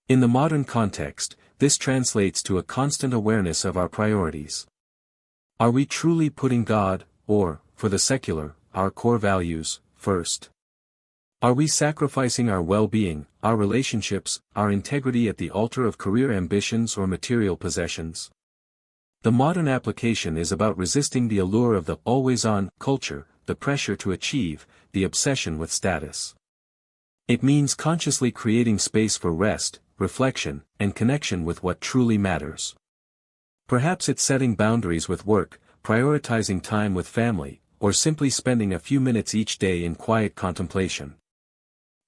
In the modern context, this translates to a constant awareness of our priorities. Are we truly putting God, or, for the secular, our core values, first? Are we sacrificing our well-being, our relationships, our integrity at the altar of career ambitions or material possessions? The modern application is about resisting the allure of the always-on culture, the pressure to achieve, the obsession with status. It means consciously creating space for rest, reflection, and connection with what truly matters. Perhaps it's setting boundaries with work, prioritizing time with family, or simply spending a few minutes each day in quiet contemplation.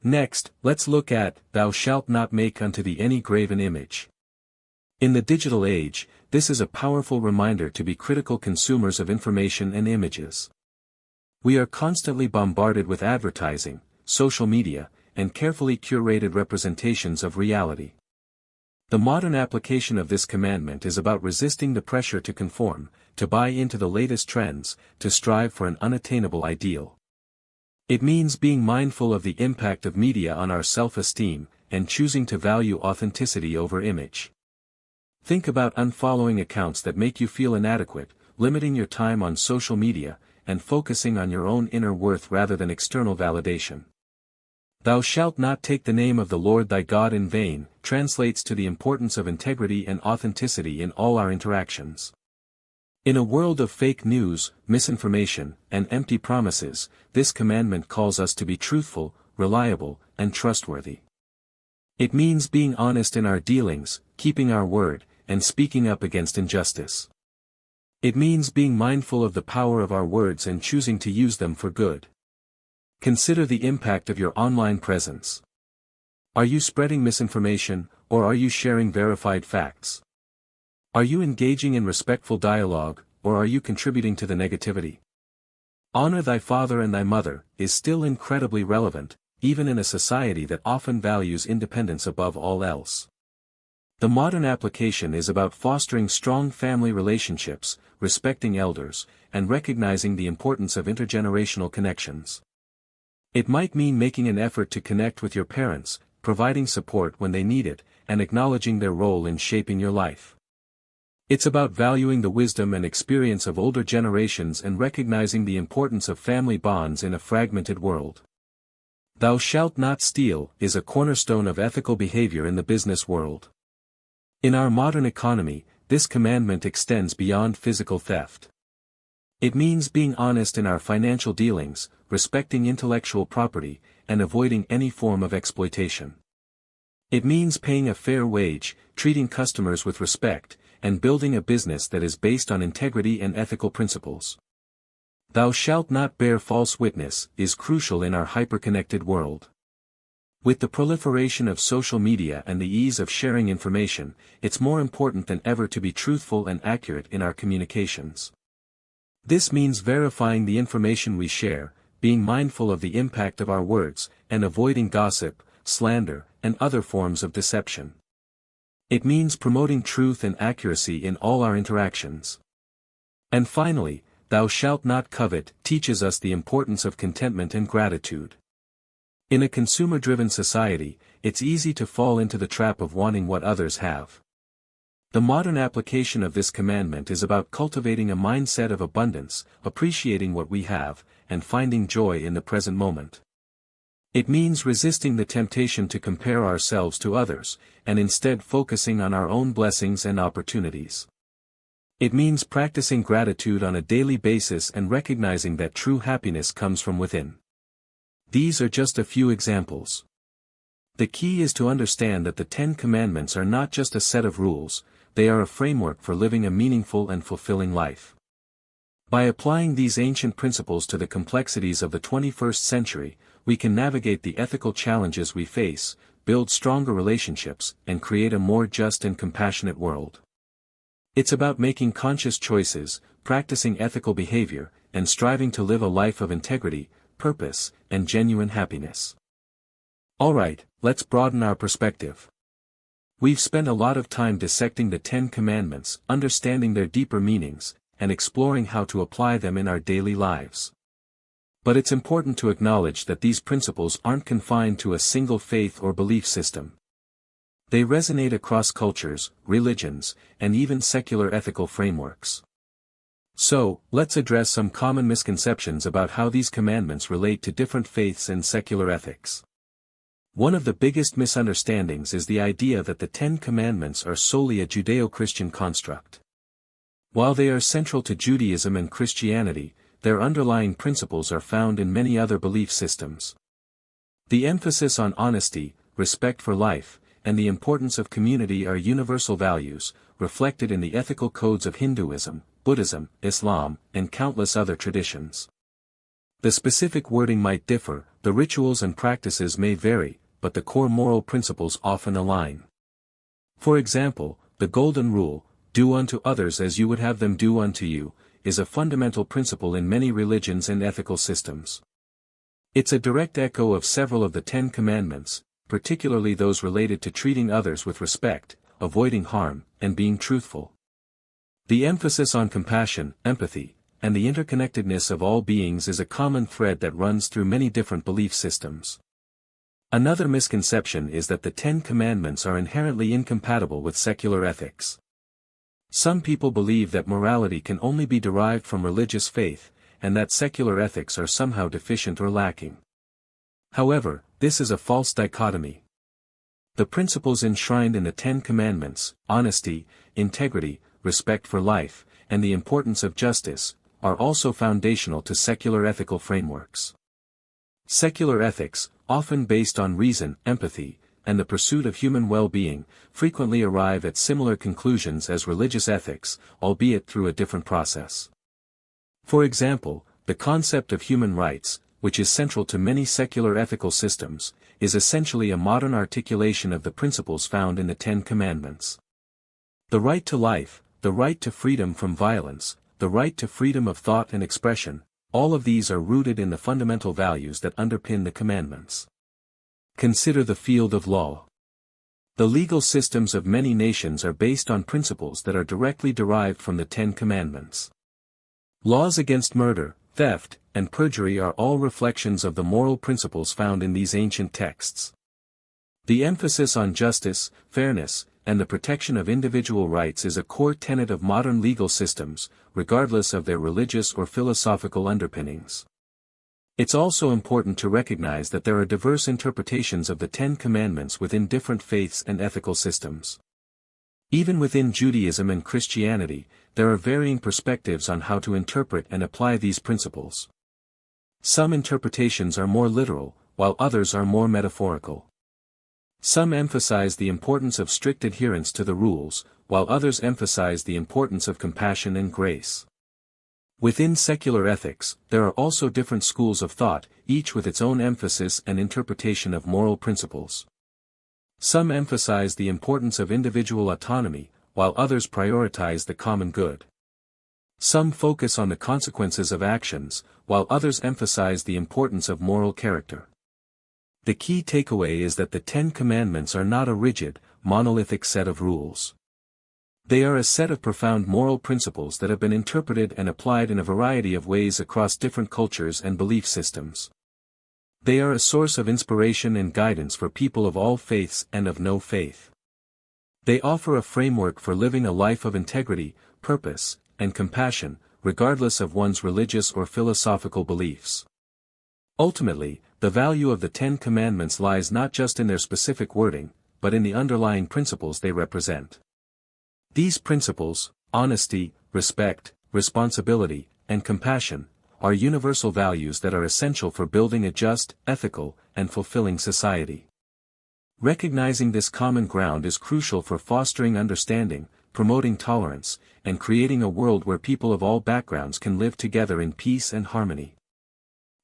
Next, let's look at, "Thou shalt not make unto thee any graven image." In the digital age, this is a powerful reminder to be critical consumers of information and images. We are constantly bombarded with advertising, social media, and carefully curated representations of reality. The modern application of this commandment is about resisting the pressure to conform, to buy into the latest trends, to strive for an unattainable ideal. It means being mindful of the impact of media on our self-esteem, and choosing to value authenticity over image. Think about unfollowing accounts that make you feel inadequate, limiting your time on social media, and focusing on your own inner worth rather than external validation. "Thou shalt not take the name of the Lord thy God in vain," translates to the importance of integrity and authenticity in all our interactions. In a world of fake news, misinformation, and empty promises, this commandment calls us to be truthful, reliable, and trustworthy. It means being honest in our dealings, keeping our word, and speaking up against injustice. It means being mindful of the power of our words and choosing to use them for good. Consider the impact of your online presence. Are you spreading misinformation, or are you sharing verified facts? Are you engaging in respectful dialogue, or are you contributing to the negativity? "Honor thy father and thy mother" is still incredibly relevant, even in a society that often values independence above all else. The modern application is about fostering strong family relationships, respecting elders, and recognizing the importance of intergenerational connections. It might mean making an effort to connect with your parents, providing support when they need it, and acknowledging their role in shaping your life. It's about valuing the wisdom and experience of older generations and recognizing the importance of family bonds in a fragmented world. "Thou shalt not steal" is a cornerstone of ethical behavior in the business world. In our modern economy, this commandment extends beyond physical theft. It means being honest in our financial dealings, respecting intellectual property, and avoiding any form of exploitation. It means paying a fair wage, treating customers with respect, and building a business that is based on integrity and ethical principles. "Thou shalt not bear false witness" is crucial in our hyper-connected world. With the proliferation of social media and the ease of sharing information, it's more important than ever to be truthful and accurate in our communications. This means verifying the information we share, being mindful of the impact of our words, and avoiding gossip, slander, and other forms of deception. It means promoting truth and accuracy in all our interactions. And finally, "Thou shalt not covet" teaches us the importance of contentment and gratitude. In a consumer-driven society, it's easy to fall into the trap of wanting what others have. The modern application of this commandment is about cultivating a mindset of abundance, appreciating what we have, and finding joy in the present moment. It means resisting the temptation to compare ourselves to others, and instead focusing on our own blessings and opportunities. It means practicing gratitude on a daily basis and recognizing that true happiness comes from within. These are just a few examples. The key is to understand that the 10 Commandments are not just a set of rules, they are a framework for living a meaningful and fulfilling life. By applying these ancient principles to the complexities of the 21st century, we can navigate the ethical challenges we face, build stronger relationships, and create a more just and compassionate world. It's about making conscious choices, practicing ethical behavior, and striving to live a life of integrity, purpose, and genuine happiness. Alright, let's broaden our perspective. We've spent a lot of time dissecting the 10 Commandments, understanding their deeper meanings, and exploring how to apply them in our daily lives. But it's important to acknowledge that these principles aren't confined to a single faith or belief system. They resonate across cultures, religions, and even secular ethical frameworks. So, let's address some common misconceptions about how these commandments relate to different faiths and secular ethics. One of the biggest misunderstandings is the idea that the 10 Commandments are solely a Judeo-Christian construct. While they are central to Judaism and Christianity, their underlying principles are found in many other belief systems. The emphasis on honesty, respect for life, and the importance of community are universal values, reflected in the ethical codes of Hinduism, Buddhism, Islam, and countless other traditions. The specific wording might differ, the rituals and practices may vary, but the core moral principles often align. For example, the Golden Rule, "Do unto others as you would have them do unto you," is a fundamental principle in many religions and ethical systems. It's a direct echo of several of the 10 Commandments, particularly those related to treating others with respect, avoiding harm, and being truthful. The emphasis on compassion, empathy, and the interconnectedness of all beings is a common thread that runs through many different belief systems. Another misconception is that the 10 Commandments are inherently incompatible with secular ethics. Some people believe that morality can only be derived from religious faith, and that secular ethics are somehow deficient or lacking. However, this is a false dichotomy. The principles enshrined in the 10 Commandments, honesty, integrity, respect for life, and the importance of justice, are also foundational to secular ethical frameworks. Secular ethics, often based on reason, empathy, and the pursuit of human well-being, frequently arrive at similar conclusions as religious ethics, albeit through a different process. For example, the concept of human rights, which is central to many secular ethical systems, is essentially a modern articulation of the principles found in the 10 Commandments. The right to life, the right to freedom from violence, the right to freedom of thought and expression, all of these are rooted in the fundamental values that underpin the commandments. Consider the field of law. The legal systems of many nations are based on principles that are directly derived from the 10 Commandments. Laws against murder, theft, and perjury are all reflections of the moral principles found in these ancient texts. The emphasis on justice, fairness, and the protection of individual rights is a core tenet of modern legal systems, regardless of their religious or philosophical underpinnings. It's also important to recognize that there are diverse interpretations of the Ten Commandments within different faiths and ethical systems. Even within Judaism and Christianity, there are varying perspectives on how to interpret and apply these principles. Some interpretations are more literal, while others are more metaphorical. Some emphasize the importance of strict adherence to the rules, while others emphasize the importance of compassion and grace. Within secular ethics, there are also different schools of thought, each with its own emphasis and interpretation of moral principles. Some emphasize the importance of individual autonomy, while others prioritize the common good. Some focus on the consequences of actions, while others emphasize the importance of moral character. The key takeaway is that the Ten Commandments are not a rigid, monolithic set of rules. They are a set of profound moral principles that have been interpreted and applied in a variety of ways across different cultures and belief systems. They are a source of inspiration and guidance for people of all faiths and of no faith. They offer a framework for living a life of integrity, purpose, and compassion, regardless of one's religious or philosophical beliefs. Ultimately, the value of the Ten Commandments lies not just in their specific wording, but in the underlying principles they represent. These principles, honesty, respect, responsibility, and compassion, are universal values that are essential for building a just, ethical, and fulfilling society. Recognizing this common ground is crucial for fostering understanding, promoting tolerance, and creating a world where people of all backgrounds can live together in peace and harmony.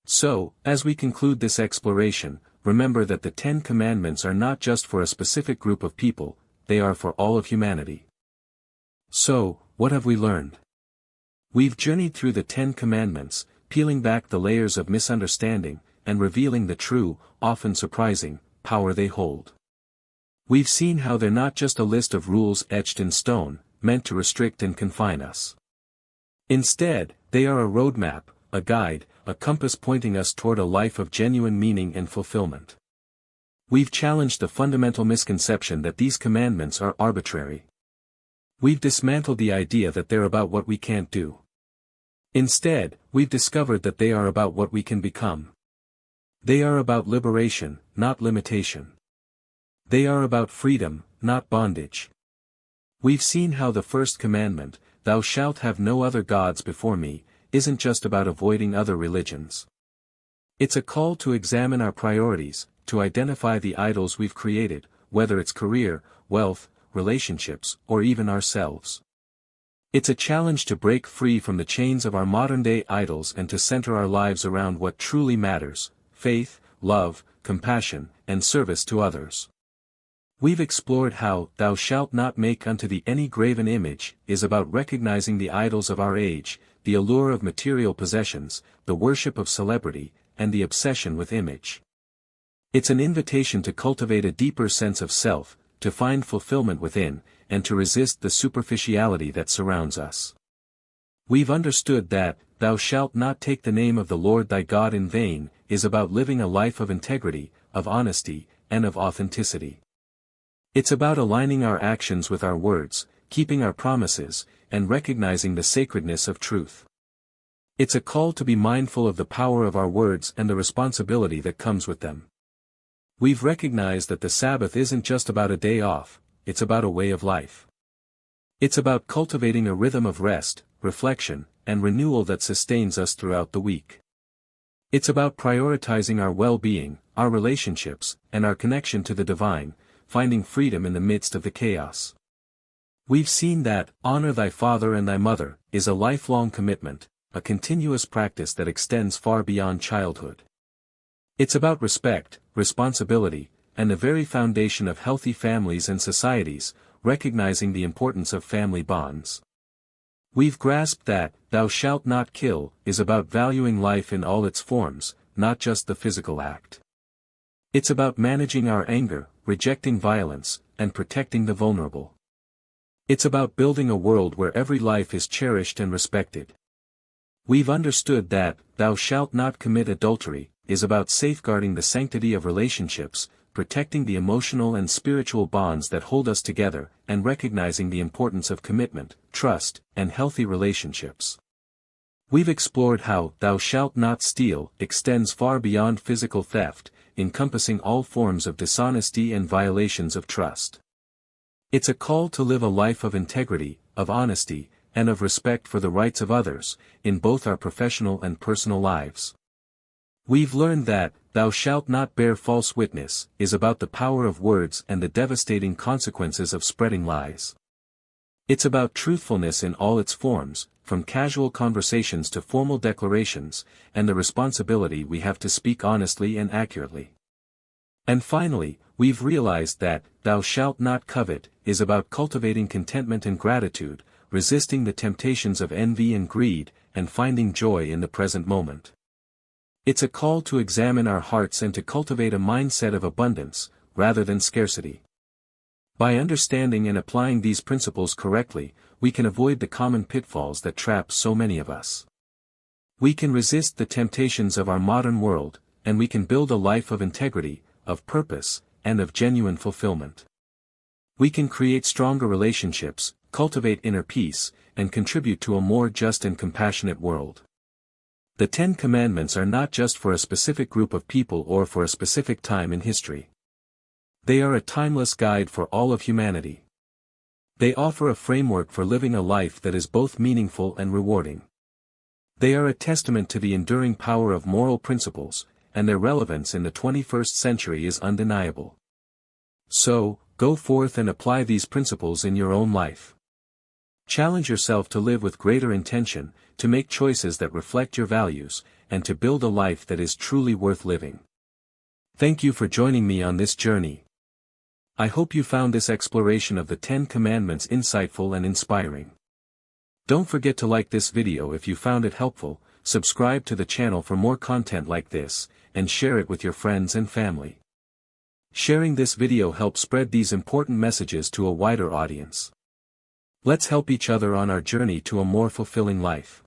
So, as we conclude this exploration, remember that the Ten Commandments are not just for a specific group of people, they are for all of humanity. So, what have we learned? We've journeyed through the Ten Commandments, peeling back the layers of misunderstanding, and revealing the true, often surprising, power they hold. We've seen how they're not just a list of rules etched in stone, meant to restrict and confine us. Instead, they are a roadmap, a guide, a compass pointing us toward a life of genuine meaning and fulfillment. We've challenged the fundamental misconception that these commandments are arbitrary. We've dismantled the idea that they're about what we can't do. Instead, we've discovered that they are about what we can become. They are about liberation, not limitation. They are about freedom, not bondage. We've seen how the first commandment, "Thou shalt have no other gods before me," isn't just about avoiding other religions. It's a call to examine our priorities, to identify the idols we've created, whether it's career, wealth, relationships, or even ourselves. It's a challenge to break free from the chains of our modern-day idols and to center our lives around what truly matters: faith, love, compassion, and service to others. We've explored how "Thou shalt not make unto thee any graven image" is about recognizing the idols of our age, the allure of material possessions, the worship of celebrity, and the obsession with image. It's an invitation to cultivate a deeper sense of self, to find fulfillment within, and to resist the superficiality that surrounds us. We've understood that "Thou shalt not take the name of the Lord thy God in vain" is about living a life of integrity, of honesty, and of authenticity. It's about aligning our actions with our words, keeping our promises, and recognizing the sacredness of truth. It's a call to be mindful of the power of our words and the responsibility that comes with them. We've recognized that the Sabbath isn't just about a day off, it's about a way of life. It's about cultivating a rhythm of rest, reflection, and renewal that sustains us throughout the week. It's about prioritizing our well-being, our relationships, and our connection to the divine, finding freedom in the midst of the chaos. We've seen that "honor thy father and thy mother" is a lifelong commitment, a continuous practice that extends far beyond childhood. It's about respect, responsibility, and the very foundation of healthy families and societies, recognizing the importance of family bonds. We've grasped that "Thou shalt not kill" is about valuing life in all its forms, not just the physical act. It's about managing our anger, rejecting violence, and protecting the vulnerable. It's about building a world where every life is cherished and respected. We've understood that, "Thou shalt not commit adultery," is about safeguarding the sanctity of relationships, protecting the emotional and spiritual bonds that hold us together, and recognizing the importance of commitment, trust, and healthy relationships. We've explored how "Thou shalt not steal" extends far beyond physical theft, encompassing all forms of dishonesty and violations of trust. It's a call to live a life of integrity, of honesty, and of respect for the rights of others, in both our professional and personal lives. We've learned that "Thou shalt not bear false witness" is about the power of words and the devastating consequences of spreading lies. It's about truthfulness in all its forms, from casual conversations to formal declarations, and the responsibility we have to speak honestly and accurately. And finally, we've realized that "Thou shalt not covet" is about cultivating contentment and gratitude, resisting the temptations of envy and greed, and finding joy in the present moment. It's a call to examine our hearts and to cultivate a mindset of abundance, rather than scarcity. By understanding and applying these principles correctly, we can avoid the common pitfalls that trap so many of us. We can resist the temptations of our modern world, and we can build a life of integrity, of purpose, and of genuine fulfillment. We can create stronger relationships, cultivate inner peace, and contribute to a more just and compassionate world. The 10 Commandments are not just for a specific group of people or for a specific time in history. They are a timeless guide for all of humanity. They offer a framework for living a life that is both meaningful and rewarding. They are a testament to the enduring power of moral principles, and their relevance in the 21st century is undeniable. So, go forth and apply these principles in your own life. Challenge yourself to live with greater intention, to make choices that reflect your values, and to build a life that is truly worth living. Thank you for joining me on this journey. I hope you found this exploration of the 10 Commandments insightful and inspiring. Don't forget to like this video if you found it helpful, subscribe to the channel for more content like this, and share it with your friends and family. Sharing this video helps spread these important messages to a wider audience. Let's help each other on our journey to a more fulfilling life.